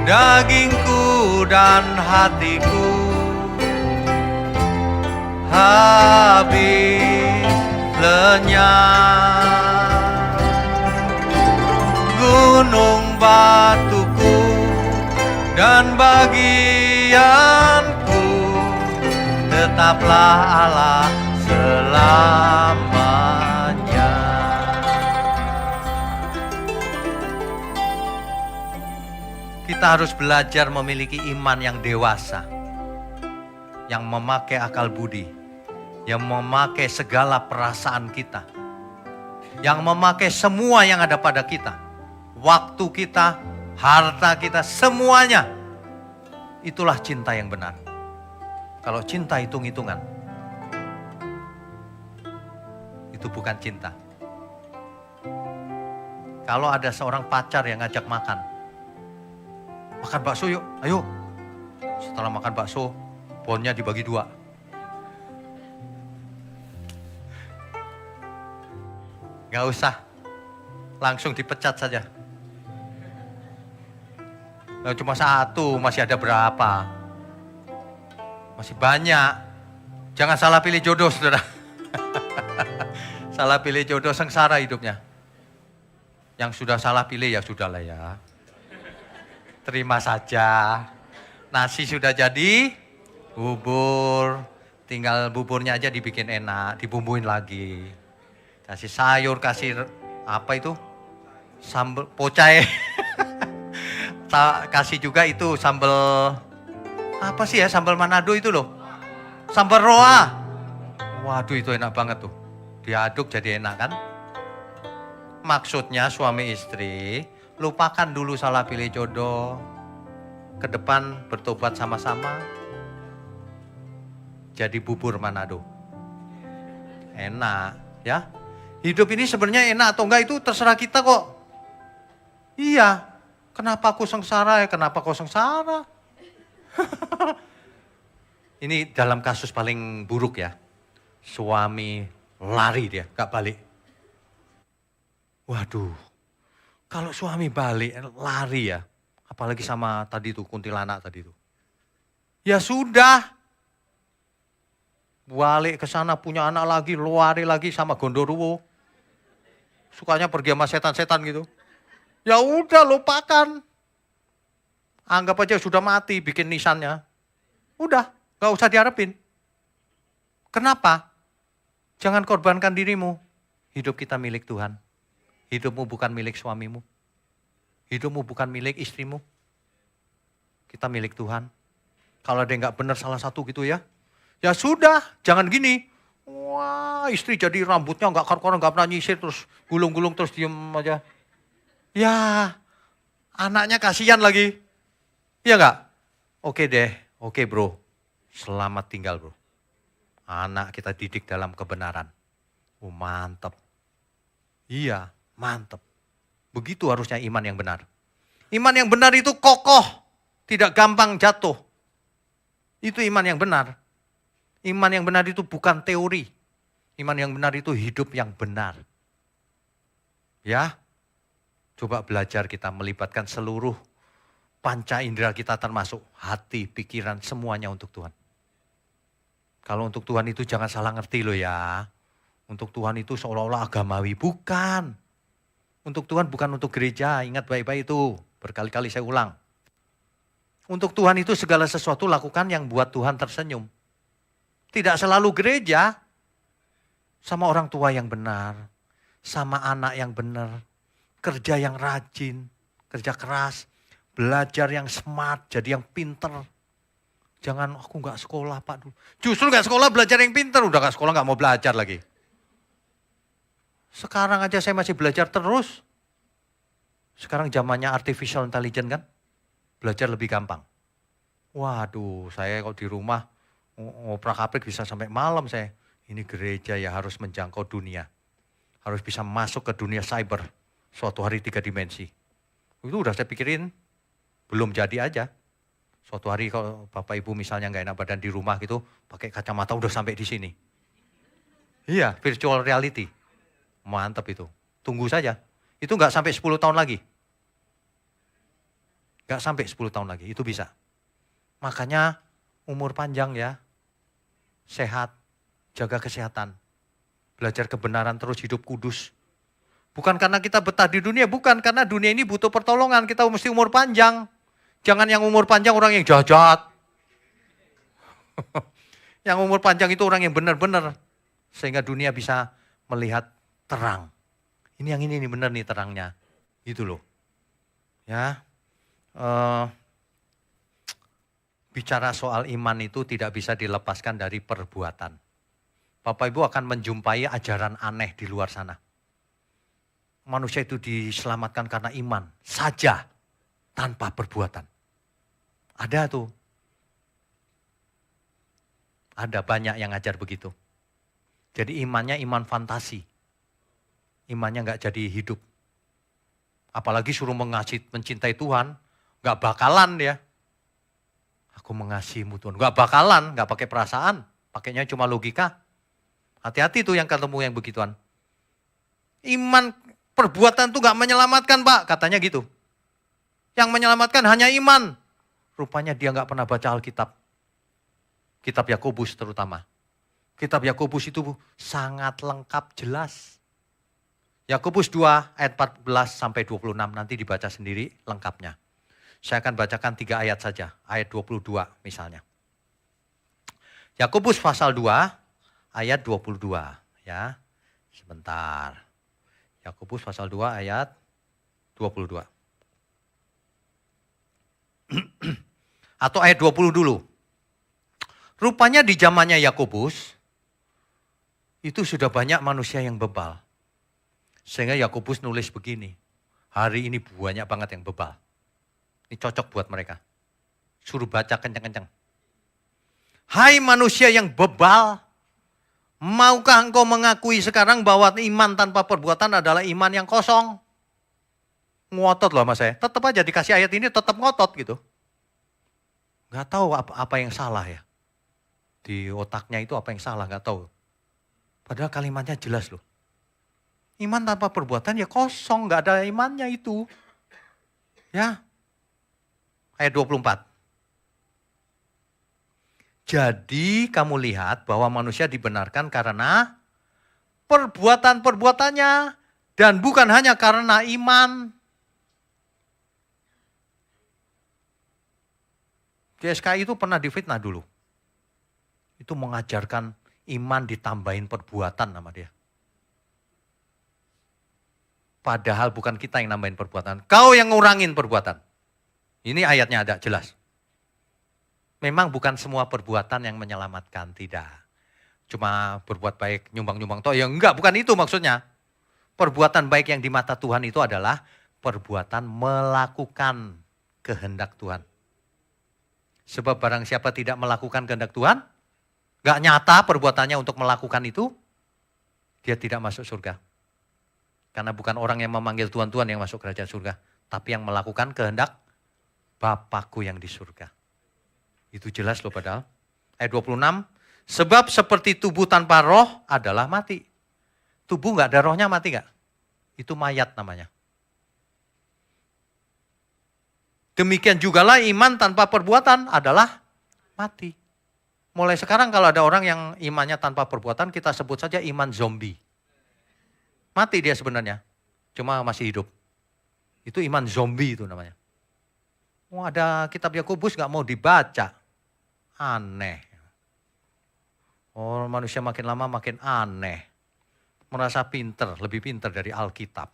Speaker 1: dagingku dan hatiku habis lenyap, gunung batuku dan bagianku, tetaplah Allah selamanya. Kita harus belajar memiliki iman yang dewasa, yang memakai akal budi, yang memakai segala perasaan kita, yang memakai semua yang ada pada kita, waktu kita, harta kita, semuanya. Itulah cinta yang benar. Kalau cinta hitung-hitungan, itu bukan cinta. Kalau ada seorang pacar yang ngajak makan bakso yuk, ayo. Setelah makan bakso, ponnya dibagi 2. Gak usah, langsung dipecat saja. Nah, cuma 1, masih ada berapa? Masih banyak. Jangan salah pilih jodoh, saudara. Salah pilih jodoh, sengsara hidupnya. Yang sudah salah pilih ya sudahlah ya. Terima saja. Nasi sudah jadi, bubur. Tinggal buburnya aja dibikin enak, dibumbuin lagi. Kasih sayur, kasih apa itu? Sambal pocai. Kasih juga itu sambal, apa sih ya, sambal Manado itu loh. Sambal roa. Waduh, itu enak banget tuh. Diaduk jadi enak kan? Maksudnya suami istri, lupakan dulu salah pilih jodoh. Ke depan bertobat sama-sama. Jadi bubur Manado. Enak ya. Hidup ini sebenarnya enak atau enggak itu terserah kita kok. Iya. Kenapa aku sengsara ya? Kenapa kau sengsara? Ini dalam kasus paling buruk ya. Suami lari dia, gak balik. Waduh. Kalau suami balik, lari ya. Apalagi sama tadi tuh, kuntilanak tadi tuh. Ya sudah. Balik ke sana punya anak lagi, lari lagi sama gondoruo. Sukanya pergi sama setan-setan gitu. Ya udah, lupakan. Anggap aja sudah mati, bikin nisannya. Udah, gak usah diharapin. Kenapa? Jangan korbankan dirimu. Hidup kita milik Tuhan. Hidupmu bukan milik suamimu. Hidupmu bukan milik istrimu. Kita milik Tuhan. Kalau ada yang gak benar salah satu gitu ya. Ya sudah, jangan gini. Wah, istri jadi rambutnya gak karu-karuan, gak pernah nyisir, terus gulung-gulung, terus diem aja. Ya, anaknya kasihan lagi. Iya gak? Oke deh, oke bro. Selamat tinggal bro. Anak kita didik dalam kebenaran. Mantap. Iya, mantap. Begitu harusnya iman yang benar. Iman yang benar itu kokoh. Tidak gampang jatuh. Itu iman yang benar. Iman yang benar itu bukan teori. Iman yang benar itu hidup yang benar. Ya, coba belajar kita melibatkan seluruh panca indera kita termasuk hati, pikiran, semuanya untuk Tuhan. Kalau untuk Tuhan itu jangan salah ngerti loh ya. Untuk Tuhan itu seolah-olah agamawi. Bukan. Untuk Tuhan bukan untuk gereja. Ingat baik-baik itu. Berkali-kali saya ulang. Untuk Tuhan itu segala sesuatu lakukan yang buat Tuhan tersenyum. Tidak selalu gereja. Sama orang tua yang benar. Sama anak yang benar. Kerja yang rajin. Kerja keras. Belajar yang smart. Jadi yang pinter. Jangan aku gak sekolah Pak dulu. Justru gak sekolah belajar yang pinter. Udah gak sekolah gak mau belajar lagi. Sekarang aja saya masih belajar terus. Sekarang zamannya artificial intelligence kan. belajar lebih gampang. Waduh, saya kalau di rumah ngoprak-aprik bisa sampai malam saya. Ini gereja ya harus menjangkau dunia. Harus bisa masuk ke dunia cyber. Suatu hari 3 dimensi. Itu udah saya pikirin, belum jadi aja. Suatu hari kalau Bapak Ibu misalnya nggak enak badan di rumah gitu, pakai kacamata udah sampai di sini. Iya, virtual reality. Mantap itu. Tunggu saja. Itu nggak sampai 10 tahun lagi. Nggak sampai 10 tahun lagi, itu bisa. Makanya umur panjang ya, sehat, jaga kesehatan, belajar kebenaran terus hidup kudus. Bukan karena kita betah di dunia, bukan karena dunia ini butuh pertolongan, kita mesti umur panjang. Jangan yang umur panjang orang yang jahat. Yang umur panjang itu orang yang benar-benar. Sehingga dunia bisa melihat terang. Ini yang ini benar nih terangnya. Gitu loh. Ya. Bicara soal iman itu tidak bisa dilepaskan dari perbuatan. Bapak Ibu akan menjumpai ajaran aneh di luar sana. Manusia itu diselamatkan karena iman saja tanpa perbuatan. Ada tuh. Ada banyak yang ngajar begitu. Jadi imannya iman fantasi. Imannya nggak jadi hidup. Apalagi suruh mencintai Tuhan, nggak bakalan dia. Aku mengasihimu Tuhan. Nggak bakalan, nggak pakai perasaan. Pakainya cuma logika. Hati-hati tuh yang ketemu yang begituan. Iman perbuatan tuh nggak menyelamatkan Pak, katanya gitu. Yang menyelamatkan hanya iman. Rupanya dia nggak pernah baca Alkitab. Kitab Yakobus terutama. Kitab Yakobus itu sangat lengkap, jelas. Yakobus 2 ayat 14 sampai 26 nanti dibaca sendiri lengkapnya. Saya akan bacakan 3 ayat saja, ayat 22 misalnya. Yakobus pasal 2 ayat 22 ya. Sebentar. Yakobus pasal 2 ayat 22. Atau ayat 20 dulu. Rupanya di zamannya Yakobus itu sudah banyak manusia yang bebal. Sehingga Yakobus nulis begini. Hari ini banyak banget yang bebal. Ini cocok buat mereka. Suruh baca kencang-kencang. Hai manusia yang bebal, maukah engkau mengakui sekarang bahwa iman tanpa perbuatan adalah iman yang kosong? Ngotot loh sama saya. Tetap aja dikasih ayat ini tetap ngotot gitu. Gak tahu apa yang salah ya. Di otaknya itu apa yang salah gak tahu. Padahal kalimatnya jelas loh. Iman tanpa perbuatan ya kosong, gak ada imannya itu. Ya. Ayat 24. Jadi kamu lihat bahwa manusia dibenarkan karena perbuatan-perbuatannya dan bukan hanya karena iman. GSKI itu pernah difitnah dulu. Itu mengajarkan iman ditambahin perbuatan nama dia. Padahal bukan kita yang nambahin perbuatan. Kau yang ngurangin perbuatan. Ini ayatnya ada jelas. Memang bukan semua perbuatan yang menyelamatkan, tidak. Cuma berbuat baik, nyumbang-nyumbang toh. Ya enggak, bukan itu maksudnya. Perbuatan baik yang di mata Tuhan itu adalah perbuatan melakukan kehendak Tuhan. Sebab barang siapa tidak melakukan kehendak Tuhan, enggak nyata perbuatannya untuk melakukan itu, dia tidak masuk surga. Karena bukan orang yang memanggil Tuhan-Tuhan yang masuk kerajaan surga. Tapi yang melakukan kehendak Bapakku yang di surga. Itu jelas loh padahal. Ayat 26. Sebab seperti tubuh tanpa roh adalah mati. Tubuh gak ada rohnya mati gak? Itu mayat namanya. Demikian jugalah iman tanpa perbuatan adalah mati. Mulai sekarang kalau ada orang yang imannya tanpa perbuatan, kita sebut saja iman zombie. Mati dia sebenarnya, cuma masih hidup. Itu iman zombie itu namanya. Oh, ada kitab Yakobus gak mau dibaca. Aneh. Oh, manusia makin lama makin aneh. Merasa pinter, lebih pinter dari Alkitab.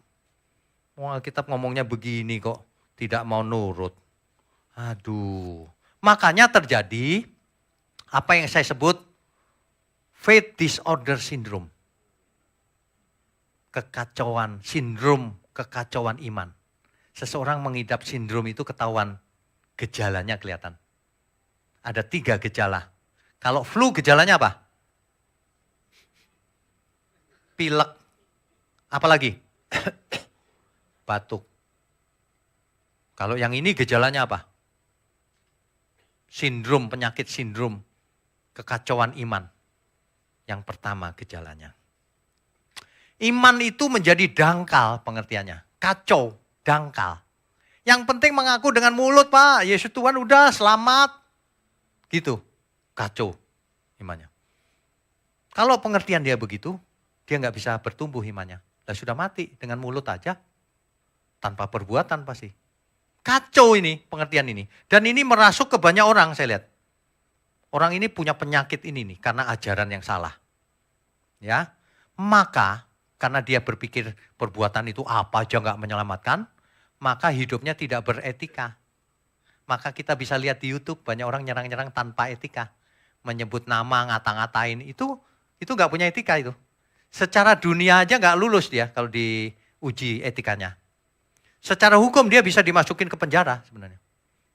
Speaker 1: Oh, Alkitab ngomongnya begini kok, tidak mau nurut. Aduh. Makanya terjadi apa yang saya sebut faith disorder syndrome. Kekacauan, sindrom kekacauan iman. Seseorang mengidap sindrom itu ketahuan gejalanya kelihatan. Ada 3 gejala. Kalau flu gejalanya apa? Pilek. Apalagi? Batuk. Kalau yang ini gejalanya apa? Penyakit sindrom, kekacauan iman. Yang pertama gejalanya. Iman itu menjadi dangkal pengertiannya. Kacau, dangkal. Yang penting mengaku dengan mulut, Pak, Yesus Tuhan udah selamat. Gitu, kacau imannya. Kalau pengertian dia begitu, dia nggak bisa bertumbuh imannya. Lah sudah mati dengan mulut aja, tanpa perbuatan pasti. Kacau ini pengertian ini. Dan ini merasuk ke banyak orang saya lihat. Orang ini punya penyakit ini nih karena ajaran yang salah. Ya, maka karena dia berpikir perbuatan itu apa aja nggak menyelamatkan, maka hidupnya tidak beretika. Maka kita bisa lihat di YouTube banyak orang nyerang-nyerang tanpa etika. Menyebut nama, ngata-ngatain, itu nggak punya etika itu. Secara dunia aja nggak lulus dia kalau diuji etikanya. Secara hukum dia bisa dimasukin ke penjara sebenarnya.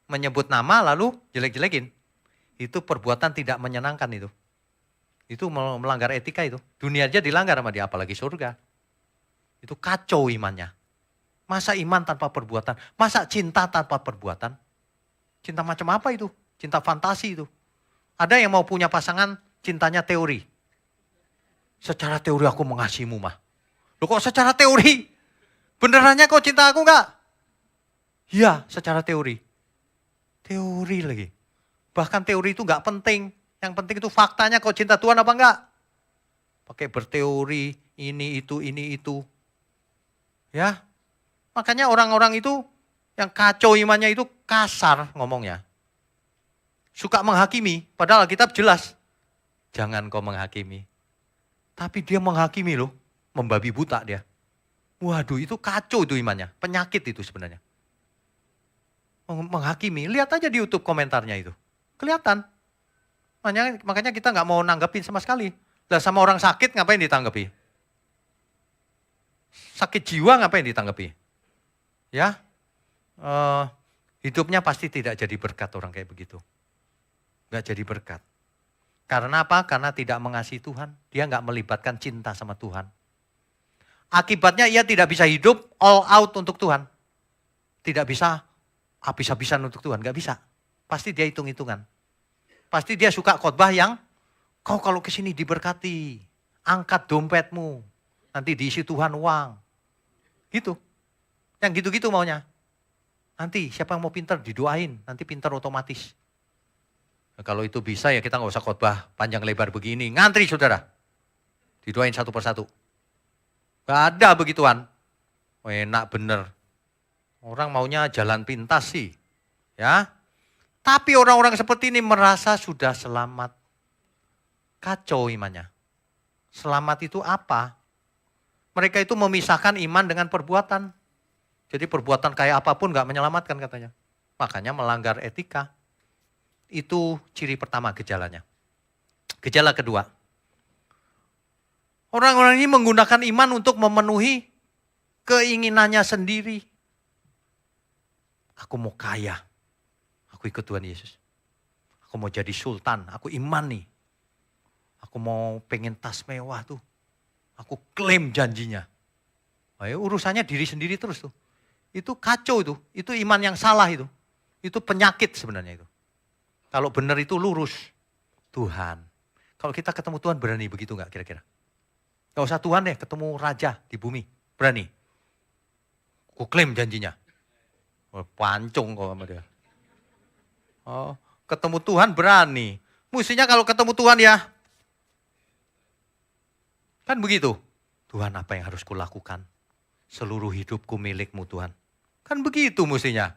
Speaker 1: Menyebut nama lalu jelek-jelekin. Itu perbuatan tidak menyenangkan itu. Itu melanggar etika itu. Dunia aja dilanggar sama dia, apalagi surga. Itu kacau imannya. Masa iman tanpa perbuatan? Masa cinta tanpa perbuatan? Cinta macam apa itu? Cinta fantasi itu. Ada yang mau punya pasangan cintanya teori. Secara teori aku mengasihimu mah. Loh kok secara teori? Benerannya kau cinta aku enggak? Iya, secara teori. Teori lagi. Bahkan teori itu enggak penting. Yang penting itu faktanya kau cinta Tuhan apa enggak? Pakai berteori, ini itu. Ya. Makanya orang-orang itu yang kacau imannya itu kasar ngomongnya. Suka menghakimi, padahal Alkitab jelas. Jangan kau menghakimi. Tapi dia menghakimi loh, membabi buta dia. Waduh, itu kacau itu imannya. Penyakit itu sebenarnya. Menghakimi. Lihat aja di YouTube komentarnya itu. Kelihatan. Makanya kita nggak mau nanggepin sama sekali. Lah sama orang sakit ngapain ditanggapi? Sakit jiwa ngapain ditanggapi? Ya. Hidupnya pasti tidak jadi berkat orang kayak begitu. Nggak jadi berkat. Karena apa? Karena tidak mengasihi Tuhan. Dia nggak melibatkan cinta sama Tuhan. Akibatnya ia tidak bisa hidup all out untuk Tuhan. Tidak bisa habis-habisan untuk Tuhan. Gak bisa. Pasti dia hitung-hitungan. Pasti dia suka khotbah yang kau kalau kesini diberkati. Angkat dompetmu. Nanti diisi Tuhan uang. Gitu. Yang gitu-gitu maunya. Nanti siapa yang mau pintar didoain. Nanti pintar otomatis. Nah, kalau itu bisa ya kita gak usah khotbah panjang lebar begini. Ngantri saudara. Didoain satu persatu. Gak ada begituan. Oh, enak bener. Orang maunya jalan pintas sih. Ya. Tapi orang-orang seperti ini merasa sudah selamat. Kacau imannya. Selamat itu apa? Mereka itu memisahkan iman dengan perbuatan. Jadi perbuatan kayak apapun gak menyelamatkan katanya. Makanya melanggar etika. Itu ciri pertama gejalanya. Gejala kedua. Orang-orang ini menggunakan iman untuk memenuhi keinginannya sendiri. Aku mau kaya. Aku ikut Tuhan Yesus. Aku mau jadi sultan. Aku iman nih. Aku mau pengen tas mewah tuh. Aku klaim janjinya. Ayo, urusannya diri sendiri terus tuh. Itu kacau itu. Itu iman yang salah itu. Itu penyakit sebenarnya itu. Kalau benar itu lurus. Tuhan. Kalau kita ketemu Tuhan berani begitu enggak kira-kira? Gak usah Tuhan deh, ketemu raja di bumi. Berani. Aku klaim janjinya. Oh, pancung kok sama dia. Oh, ketemu Tuhan berani. Mestinya kalau ketemu Tuhan ya. Kan begitu. Tuhan apa yang harus kulakukan? Seluruh hidupku milikmu Tuhan. Kan begitu mestinya.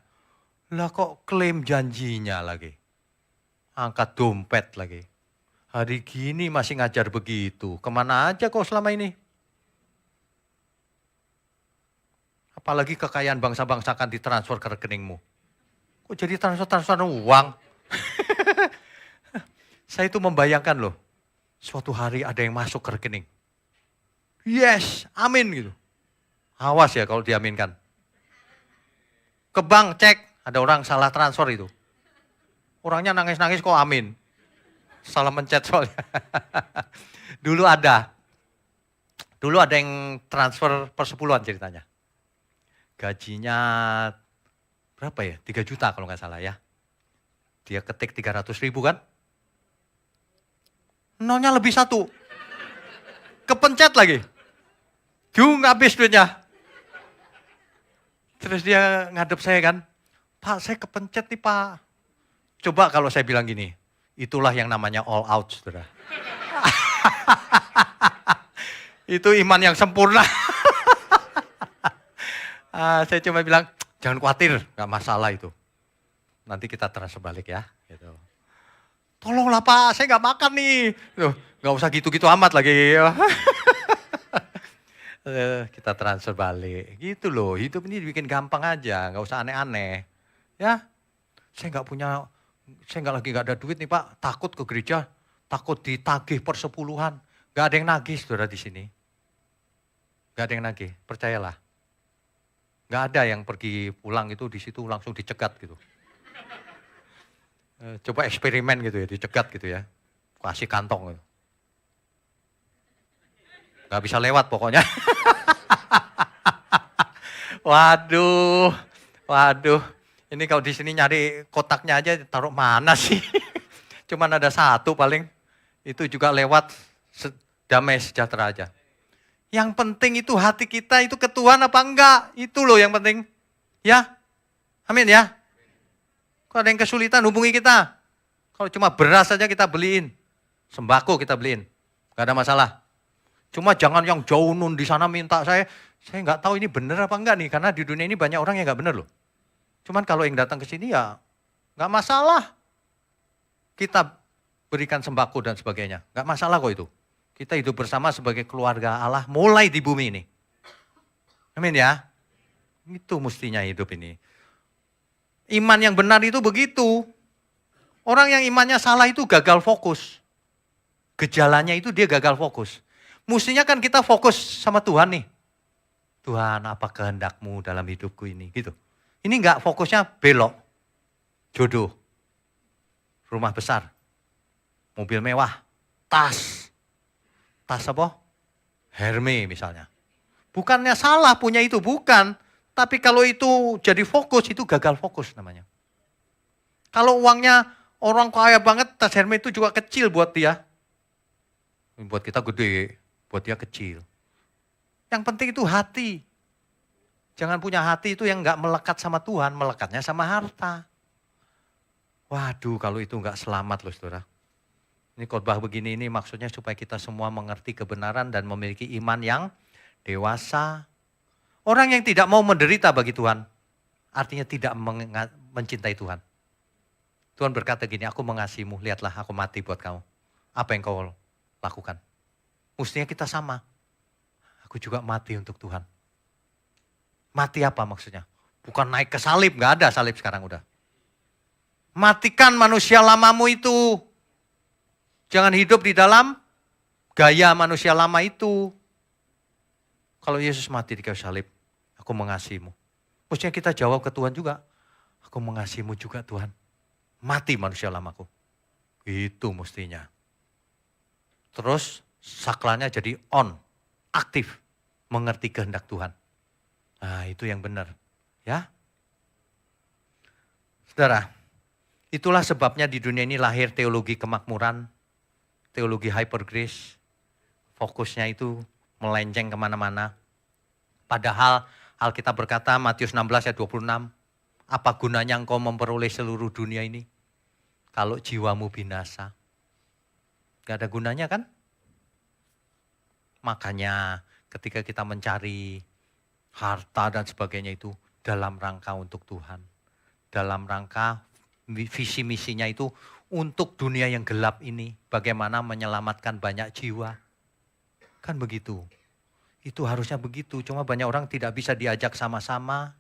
Speaker 1: Lah kok klaim janjinya lagi. Angkat dompet lagi. Hari gini masih ngajar begitu. Kemana aja kok selama ini? Apalagi kekayaan bangsa-bangsa akan ditransfer ke rekeningmu. Kok jadi transfer uang? Saya itu membayangkan loh. Suatu hari ada yang masuk ke rekening. Yes, amin gitu. Awas ya kalau diaminkan. Ke bank cek, ada orang salah transfer itu. Orangnya nangis-nangis kok amin. Salah mencet soalnya. Dulu ada yang transfer persepuluhan ceritanya. Gajinya berapa ya? 3 juta kalau nggak salah ya. Dia ketik 300.000 kan? Nolnya lebih 1. Kepencet lagi. Habis duitnya. Terus dia ngadep saya kan, Pak saya kepencet nih Pak. Coba kalau saya bilang gini, itulah yang namanya all out saudara. Itu iman yang sempurna. Saya cuma bilang, jangan khawatir, gak masalah itu. Nanti kita transfer balik ya. Gitu. Tolonglah Pak, saya gak makan nih. Gak usah gitu-gitu amat lagi. Kita transfer balik. Gitu loh, hidup ini dibikin gampang aja, gak usah aneh-aneh. Ya, saya lagi gak ada duit nih Pak, takut ke gereja, takut ditagih persepuluhan. Gak ada yang nagih saudara di sini. Gak ada yang nagih, percayalah. Gak ada yang pergi pulang itu di situ langsung dicegat gitu. Coba eksperimen gitu ya, dicegat gitu ya. Kasih kantong gitu. Gak bisa lewat pokoknya. Waduh. Ini kalau di sini nyari kotaknya aja taruh mana sih? Cuman ada 1 paling. Itu juga lewat damai sejahtera aja. Yang penting itu hati kita itu ke Tuhan apa enggak? Itu loh yang penting. Ya? Amin ya? Kalau ada yang kesulitan hubungi kita. Kalau cuma beras saja kita beliin. Sembako kita beliin. Gak ada masalah. Cuma jangan yang jauh nun di sana minta saya nggak tahu ini benar apa enggak nih. Karena di dunia ini banyak orang yang nggak benar loh. Cuman kalau yang datang ke sini ya nggak masalah. Kita berikan sembako dan sebagainya. Nggak masalah kok itu. Kita hidup bersama sebagai keluarga Allah mulai di bumi ini. Amin ya. Itu mestinya hidup ini. Iman yang benar itu begitu. Orang yang imannya salah itu gagal fokus. Gejalanya itu dia gagal fokus. Mestinya kan kita fokus sama Tuhan nih. Tuhan apa kehendak-Mu dalam hidupku ini gitu. Ini enggak fokusnya belok. Jodoh. Rumah besar. Mobil mewah. Tas. Tas apa? Hermes misalnya. Bukannya salah punya itu, bukan. Tapi kalau itu jadi fokus, itu gagal fokus namanya. Kalau uangnya orang kaya banget, tas Hermes itu juga kecil buat dia. Buat kita gede, buat dia kecil. Yang penting itu hati. Jangan punya hati itu yang gak melekat sama Tuhan, melekatnya sama harta. Waduh, kalau itu gak selamat loh saudara. Ini khotbah begini ini maksudnya supaya kita semua mengerti kebenaran dan memiliki iman yang dewasa. Orang yang tidak mau menderita bagi Tuhan, artinya tidak mencintai Tuhan. Tuhan berkata gini, aku mengasihimu, lihatlah aku mati buat kamu. Apa yang kau lakukan? Mestinya kita sama. Aku juga mati untuk Tuhan. Mati apa maksudnya? Bukan naik ke salib, gak ada salib sekarang udah. Matikan manusia lamamu itu. Jangan hidup di dalam gaya manusia lama itu. Kalau Yesus mati di kayu salib, aku mengasihimu. Mestinya kita jawab ke Tuhan juga, aku mengasihimu juga Tuhan. Mati manusia lamaku. Itu mestinya. Terus sakralnya jadi on, aktif, mengerti kehendak Tuhan. Nah itu yang benar. Ya. Saudara, itulah sebabnya di dunia ini lahir teologi kemakmuran, teologi hyper grace, fokusnya itu melenceng kemana-mana. Padahal Alkitab berkata, Matius 16 ayat 26, apa gunanya engkau memperoleh seluruh dunia ini, kalau jiwamu binasa? Gak ada gunanya kan? Makanya ketika kita mencari harta dan sebagainya itu dalam rangka untuk Tuhan. Dalam rangka visi misinya itu untuk dunia yang gelap ini, bagaimana menyelamatkan banyak jiwa. Kan begitu. Itu harusnya begitu, cuma banyak orang tidak bisa diajak sama-sama.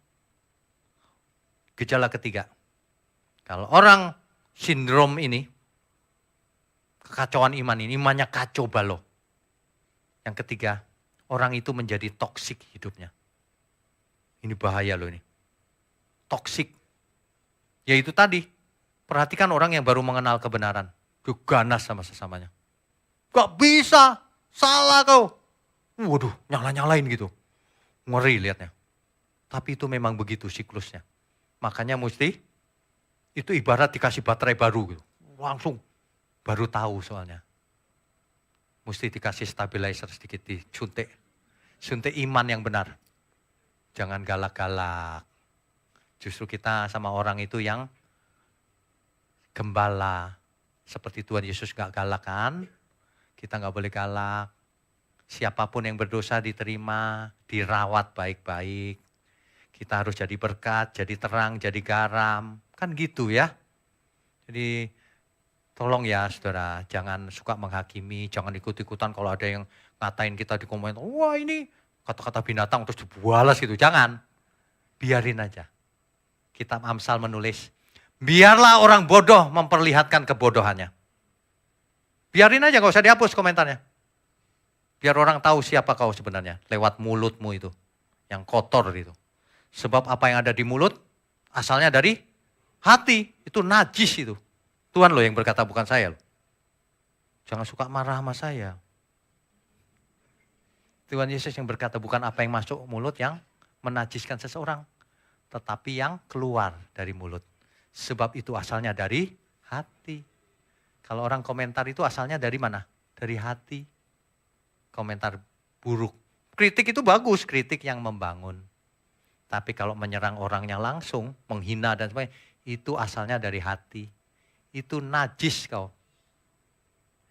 Speaker 1: Gejala ketiga. Kalau orang sindrom ini, kekacauan iman ini, imannya kacau balau. Yang ketiga, orang itu menjadi toksik hidupnya. Ini bahaya loh ini. Toksik. Yaitu tadi, Perhatikan orang yang baru mengenal kebenaran. Dia ganas sama sesamanya. Gak bisa, salah kau. Waduh, nyala-nyalain gitu. Ngeri lihatnya. Tapi itu memang begitu siklusnya. Makanya mesti, itu ibarat dikasih baterai baru gitu. Langsung, baru tahu soalnya. Mesti dikasih stabilizer sedikit, disuntik. Suntik iman yang benar. Jangan galak-galak. Justru kita sama orang itu yang gembala. Seperti Tuhan Yesus gak galak kan? Kita gak boleh galak. Siapapun yang berdosa diterima, dirawat baik-baik. Kita harus jadi berkat, jadi terang, jadi garam. Kan gitu ya. Jadi tolong ya saudara, jangan suka menghakimi, jangan ikut-ikutan kalau ada yang ngatain kita di komen, wah ini kata-kata binatang terus dibalas gitu. Jangan, biarin aja. Kitab Amsal menulis, biarlah orang bodoh memperlihatkan kebodohannya. Biarin aja, gak usah dihapus komentarnya. Biar orang tahu siapa kau sebenarnya, lewat mulutmu itu, yang kotor itu. Sebab apa yang ada di mulut, asalnya dari hati, itu najis itu. Tuhan loh yang berkata, bukan saya loh. Jangan suka marah sama saya. Tuhan Yesus yang berkata, bukan apa yang masuk mulut yang menajiskan seseorang, tetapi yang keluar dari mulut. Sebab itu asalnya dari hati. Kalau orang komentar itu asalnya dari mana? Dari hati. Komentar buruk. Kritik itu bagus, kritik yang membangun. Tapi kalau menyerang orangnya langsung, menghina dan sebagainya, itu asalnya dari hati. Itu najis kau.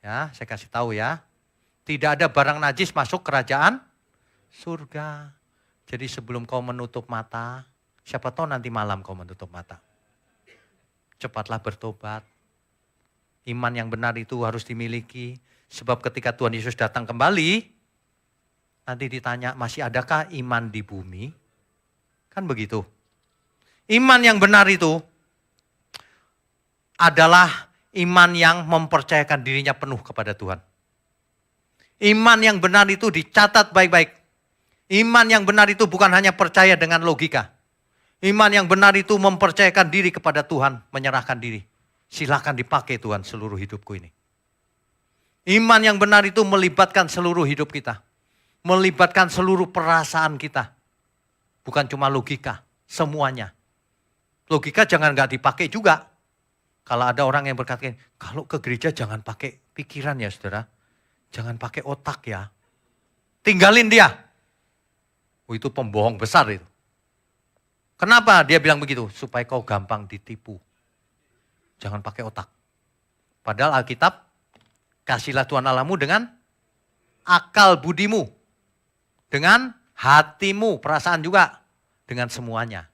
Speaker 1: Ya, saya kasih tahu ya. Tidak ada barang najis masuk kerajaan surga. Jadi sebelum kau menutup mata, siapa tahu nanti malam kau menutup mata. Cepatlah bertobat. Iman yang benar itu harus dimiliki. Sebab ketika Tuhan Yesus datang kembali, nanti ditanya, masih adakah iman di bumi? Kan begitu. Iman yang benar itu adalah iman yang mempercayakan dirinya penuh kepada Tuhan. Iman yang benar itu dicatat baik-baik. Iman yang benar itu bukan hanya percaya dengan logika. Iman yang benar itu mempercayakan diri kepada Tuhan, menyerahkan diri. Silakan dipakai Tuhan seluruh hidupku ini. Iman yang benar itu melibatkan seluruh hidup kita. Melibatkan seluruh perasaan kita. Bukan cuma logika, semuanya. Logika jangan nggak dipakai juga. Kalau ada orang yang berkata, kalau ke gereja jangan pakai pikiran ya saudara. Jangan pakai otak ya. Tinggalin dia. Oh, itu pembohong besar itu. Kenapa dia bilang begitu? Supaya kau gampang ditipu. Jangan pakai otak. Padahal Alkitab, kasihlah Tuhan Allahmu dengan akal budimu. Dengan hatimu, perasaan juga. Dengan semuanya.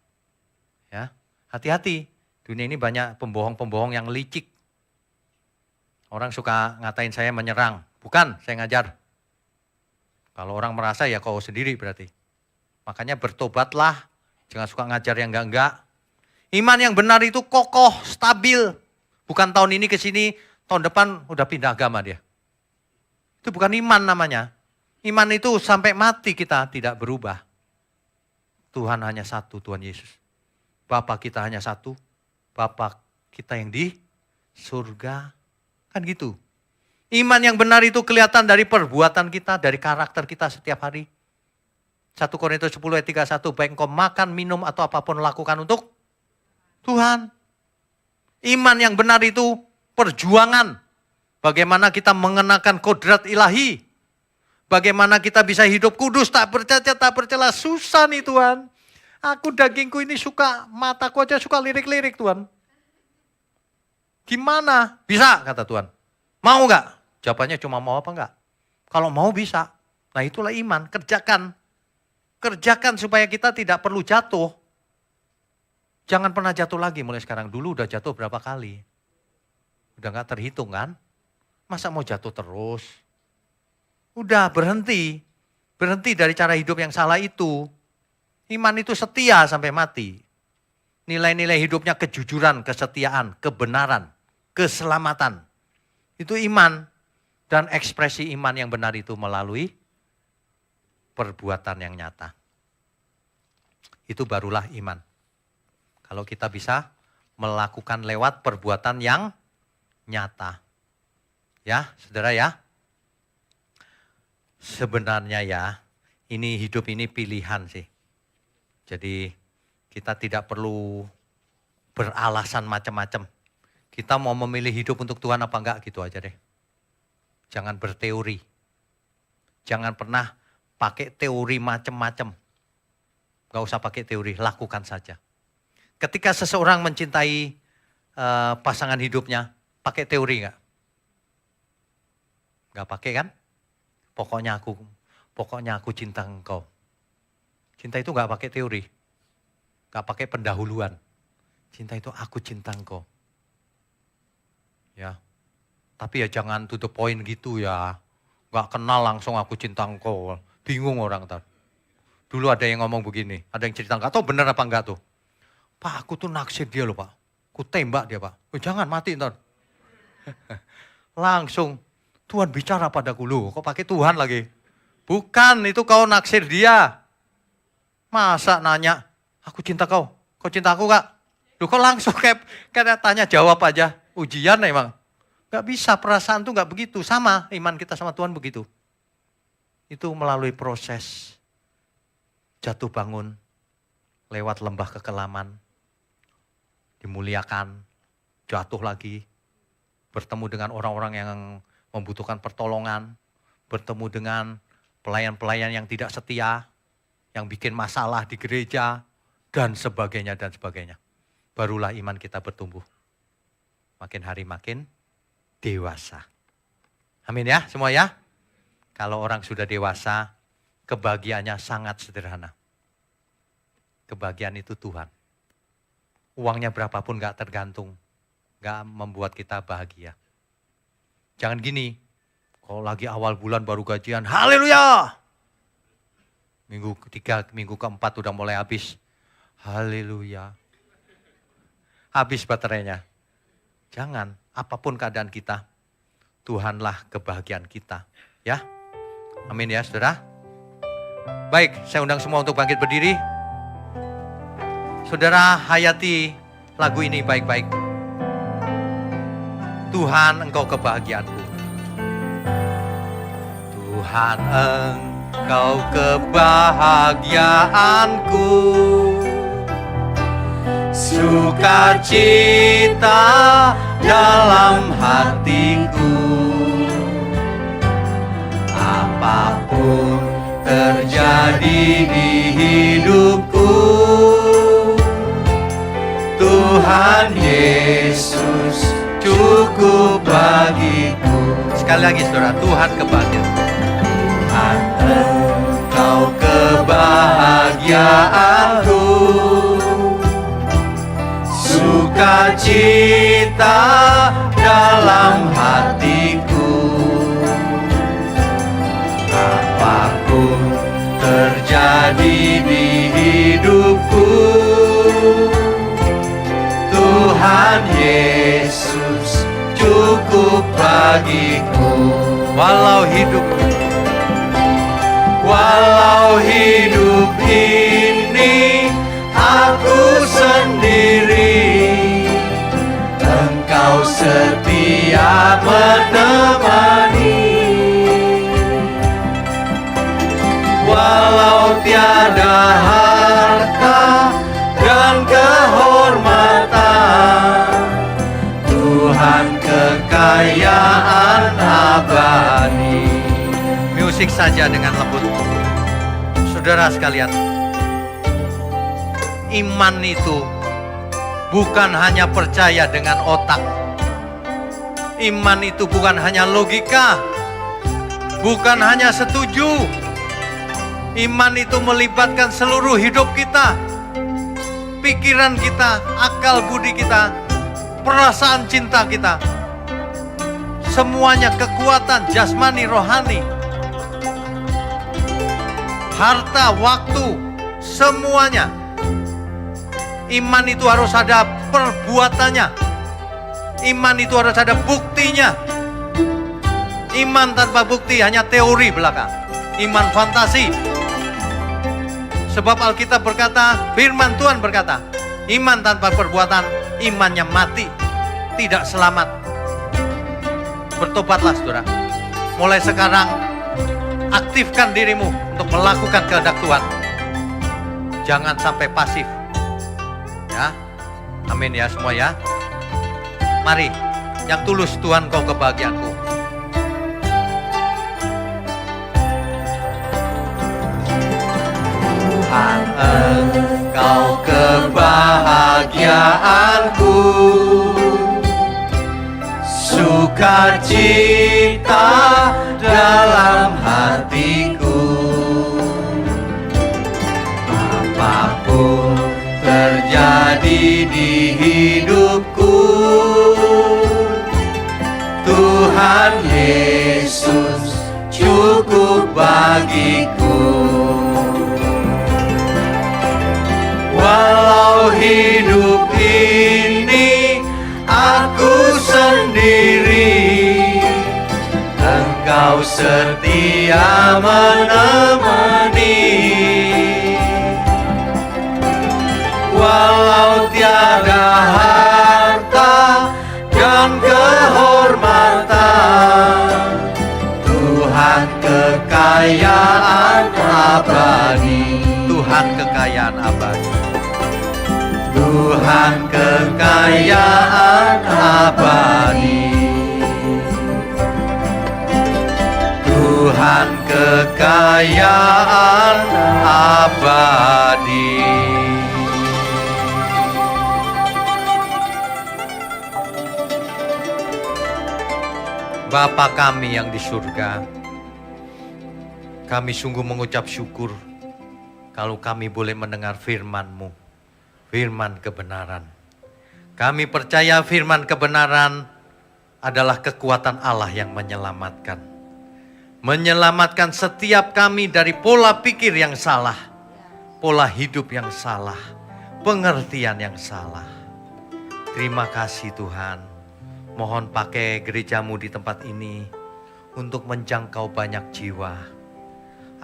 Speaker 1: Ya, hati-hati. Dunia ini banyak pembohong-pembohong yang licik. Orang suka ngatain saya menyerang. Bukan, saya ngajar. Kalau orang merasa ya kau sendiri berarti. Makanya bertobatlah. Jangan suka ngajar yang enggak-enggak. Iman yang benar itu kokoh, stabil. Bukan tahun ini ke sini, tahun depan udah pindah agama dia. Itu bukan iman namanya. Iman itu sampai mati kita tidak berubah. Tuhan hanya satu, Tuhan Yesus. Bapa kita hanya satu. Bapa kita yang di surga. Kan gitu. Iman yang benar itu kelihatan dari perbuatan kita, dari karakter kita setiap hari. 1 Korintus 10 ayat 31, baik engkau makan, minum atau apapun lakukan untuk Tuhan. Iman yang benar itu perjuangan. Bagaimana kita mengenakan kodrat ilahi. Bagaimana kita bisa hidup kudus, tak bercacat, tak bercela. Susah nih Tuhan. Aku dagingku ini suka, mataku aja suka lirik-lirik Tuhan. Gimana? Bisa kata Tuhan. Mau gak? Jawabannya cuma mau apa enggak? Kalau mau bisa. Nah itulah iman, kerjakan. Kerjakan supaya kita tidak perlu jatuh. Jangan pernah jatuh lagi mulai sekarang. Dulu udah jatuh berapa kali. Udah gak terhitung kan? Masa mau jatuh terus? Udah berhenti. Berhenti dari cara hidup yang salah itu. Iman itu setia sampai mati. Nilai-nilai hidupnya kejujuran, kesetiaan, kebenaran, keselamatan. Itu iman. Dan ekspresi iman yang benar itu melalui perbuatan yang nyata. Itu barulah iman. Kalau kita bisa melakukan lewat perbuatan yang nyata. Ya, saudara ya. Sebenarnya ya, ini hidup ini pilihan sih. Jadi kita tidak perlu beralasan macam-macam. Kita mau memilih hidup untuk Tuhan apa enggak, gitu aja deh. Jangan berteori. Jangan pernah pakai teori macam-macam. Enggak usah pakai teori, lakukan saja. Ketika seseorang mencintai pasangan hidupnya, pakai teori enggak? Enggak pakai kan? Pokoknya aku cinta engkau. Cinta itu enggak pakai teori. Enggak pakai pendahuluan. Cinta itu aku cinta engkau. Ya. Tapi ya jangan to the point gitu ya. Enggak kenal langsung aku cinta engkau. Bingung orang tadi. Dulu ada yang ngomong begini, ada yang cerita, enggak tahu benar apa enggak tuh. Pak, aku tuh naksir dia loh Pak. Aku tembak dia Pak. Oh, jangan mati ntar. Langsung Tuhan bicara padaku, loh kok pakai Tuhan lagi. Bukan, itu kau naksir dia. Masa nanya, aku cinta kau cinta aku Kak? Loh kok langsung kayak tanya jawab aja, ujian emang. Gak bisa, perasaan tuh gak begitu. Sama, iman kita sama Tuhan begitu. Itu melalui proses jatuh bangun, lewat lembah kekelaman, dimuliakan, jatuh lagi, bertemu dengan orang-orang yang membutuhkan pertolongan, bertemu dengan pelayan-pelayan yang tidak setia, yang bikin masalah di gereja, dan sebagainya, dan sebagainya. Barulah iman kita bertumbuh. Makin hari makin dewasa. Amin ya, semua ya. Kalau orang sudah dewasa, kebahagiaannya sangat sederhana. Kebahagiaan itu Tuhan. Uangnya berapapun gak tergantung. Gak membuat kita bahagia. Jangan gini, kalau lagi awal bulan baru gajian, haleluya. Minggu ketiga, minggu keempat udah mulai habis. Haleluya. Habis baterainya. Jangan, apapun keadaan kita, Tuhanlah kebahagiaan kita. Ya, amin ya saudara. Baik, saya undang semua untuk bangkit berdiri. Saudara hayati lagu ini baik-baik. Tuhan engkau kebahagiaanku. Tuhan engkau kebahagiaanku. Sukacita dalam hatiku. Apapun terjadi di hidupku, Tuhan Yesus cukup bagiku. Sekali lagi saudara, Tuhan kebahagiaan. Tuhan engkau kebahagiaanku. Sukacita dalam hatiku. Apapun terjadi di hidupku, Tuhan Yesus cukup bagiku. Walau hidup ini aku sendiri, Engkau setia menemani. Walau tiada harta dan kehormatan, Tuhan kekayaan abadi. Musik saja dengan lembut. Saudara sekalian, iman itu bukan hanya percaya dengan otak. Iman itu bukan hanya logika, bukan hanya setuju. Iman itu melibatkan seluruh hidup kita, pikiran kita, akal budi kita, perasaan cinta kita. Semuanya kekuatan jasmani, rohani, harta, waktu, semuanya. Iman itu harus ada perbuatannya. Iman itu harus ada buktinya. Iman tanpa bukti hanya teori belaka. Iman fantasi. Sebab Alkitab berkata, firman Tuhan berkata, iman tanpa perbuatan imannya mati, tidak selamat. Bertobatlah saudara. Mulai sekarang aktifkan dirimu untuk melakukan kehendak Tuhan. Jangan sampai pasif. Ya. Amin ya semua ya. Mari, yang tulus Tuhan kau kebahagiaanku. Tuhan engkau kebahagiaanku, sukacita dalam hatiku. Apapun terjadi di hidupku, Tuhan Yesus cukup bagiku. Walau hidup ini aku sendiri, Engkau setia menemani. Walau tiada harta dan kehormatan, Tuhan kekayaan abadi. Tuhan kekayaan abadi. Tuhan kekayaan abadi. Tuhan kekayaan abadi. Bapa kami yang di surga, kami sungguh mengucap syukur kalau kami boleh mendengar firman-Mu, firman kebenaran. Kami percaya firman kebenaran adalah kekuatan Allah yang menyelamatkan. Menyelamatkan setiap kami dari pola pikir yang salah, pola hidup yang salah, pengertian yang salah. Terima kasih Tuhan. Mohon pakai gereja-Mu di tempat ini untuk menjangkau banyak jiwa.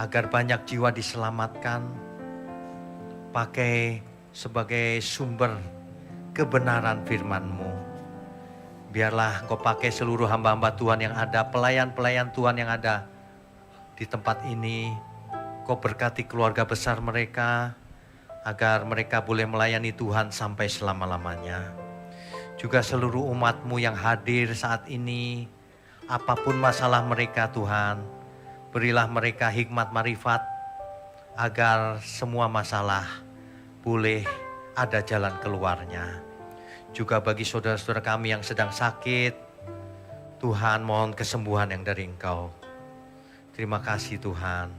Speaker 1: Agar banyak jiwa diselamatkan. Pakai sebagai sumber kebenaran firman-Mu. Biarlah Engkau pakai seluruh hamba-hamba Tuhan yang ada, pelayan-pelayan Tuhan yang ada di tempat ini. Engkau berkati keluarga besar mereka, agar mereka boleh melayani Tuhan sampai selama-lamanya. Juga seluruh umat-Mu yang hadir saat ini, apapun masalah mereka Tuhan, berilah mereka hikmat marifat, agar semua masalah boleh ada jalan keluarnya. Juga bagi saudara-saudara kami yang sedang sakit, Tuhan mohon kesembuhan yang dari Engkau. Terima kasih Tuhan.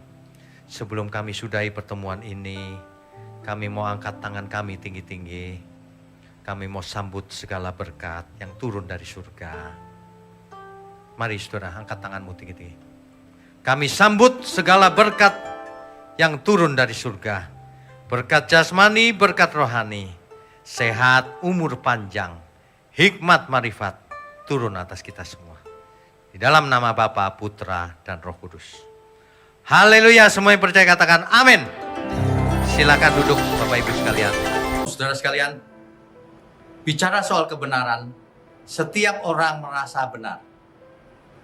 Speaker 1: Sebelum kami sudahi pertemuan ini, kami mau angkat tangan kami tinggi-tinggi. Kami mau sambut segala berkat yang turun dari surga. Mari saudara, angkat tanganmu tinggi-tinggi. Kami sambut segala berkat yang turun dari surga. Berkat jasmani, berkat rohani. Sehat, umur panjang, hikmat marifat turun atas kita semua. Di dalam nama Bapa, Putra, dan Roh Kudus. Haleluya, semua yang percaya katakan amin. Silakan duduk Bapak Ibu sekalian. Saudara sekalian, bicara soal kebenaran, setiap orang merasa benar.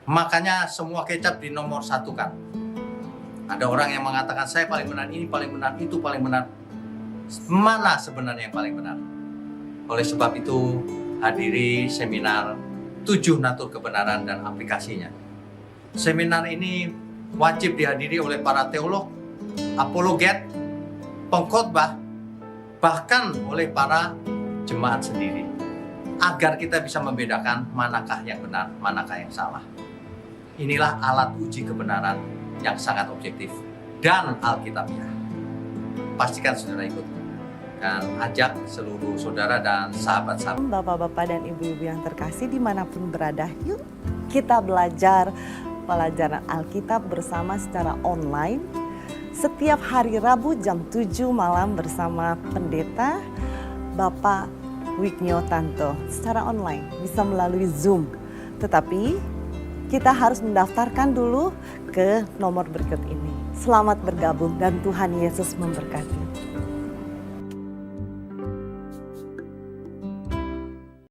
Speaker 1: Makanya semua kecap di nomor satukan. Ada orang yang mengatakan saya paling benar, ini paling benar, itu paling benar. Mana sebenarnya yang paling benar? Oleh sebab itu hadiri seminar 7 natur kebenaran dan aplikasinya. Seminar ini wajib dihadiri oleh para teolog, apologet, pengkhotbah, bahkan oleh para jemaat sendiri. Agar kita bisa membedakan manakah yang benar, manakah yang salah. Inilah alat uji kebenaran yang sangat objektif dan alkitabiah. Pastikan saudara ikut dan ajak seluruh saudara dan sahabat-sahabat.
Speaker 2: Bapak-bapak dan ibu-ibu yang terkasih dimanapun berada, yuk kita belajar pelajaran Alkitab bersama secara online. Setiap hari Rabu jam 7 malam bersama pendeta Bapak Wignio Tanto secara online, bisa melalui Zoom. Tetapi kita harus mendaftarkan dulu ke nomor berikut ini. Selamat bergabung dan Tuhan Yesus memberkati.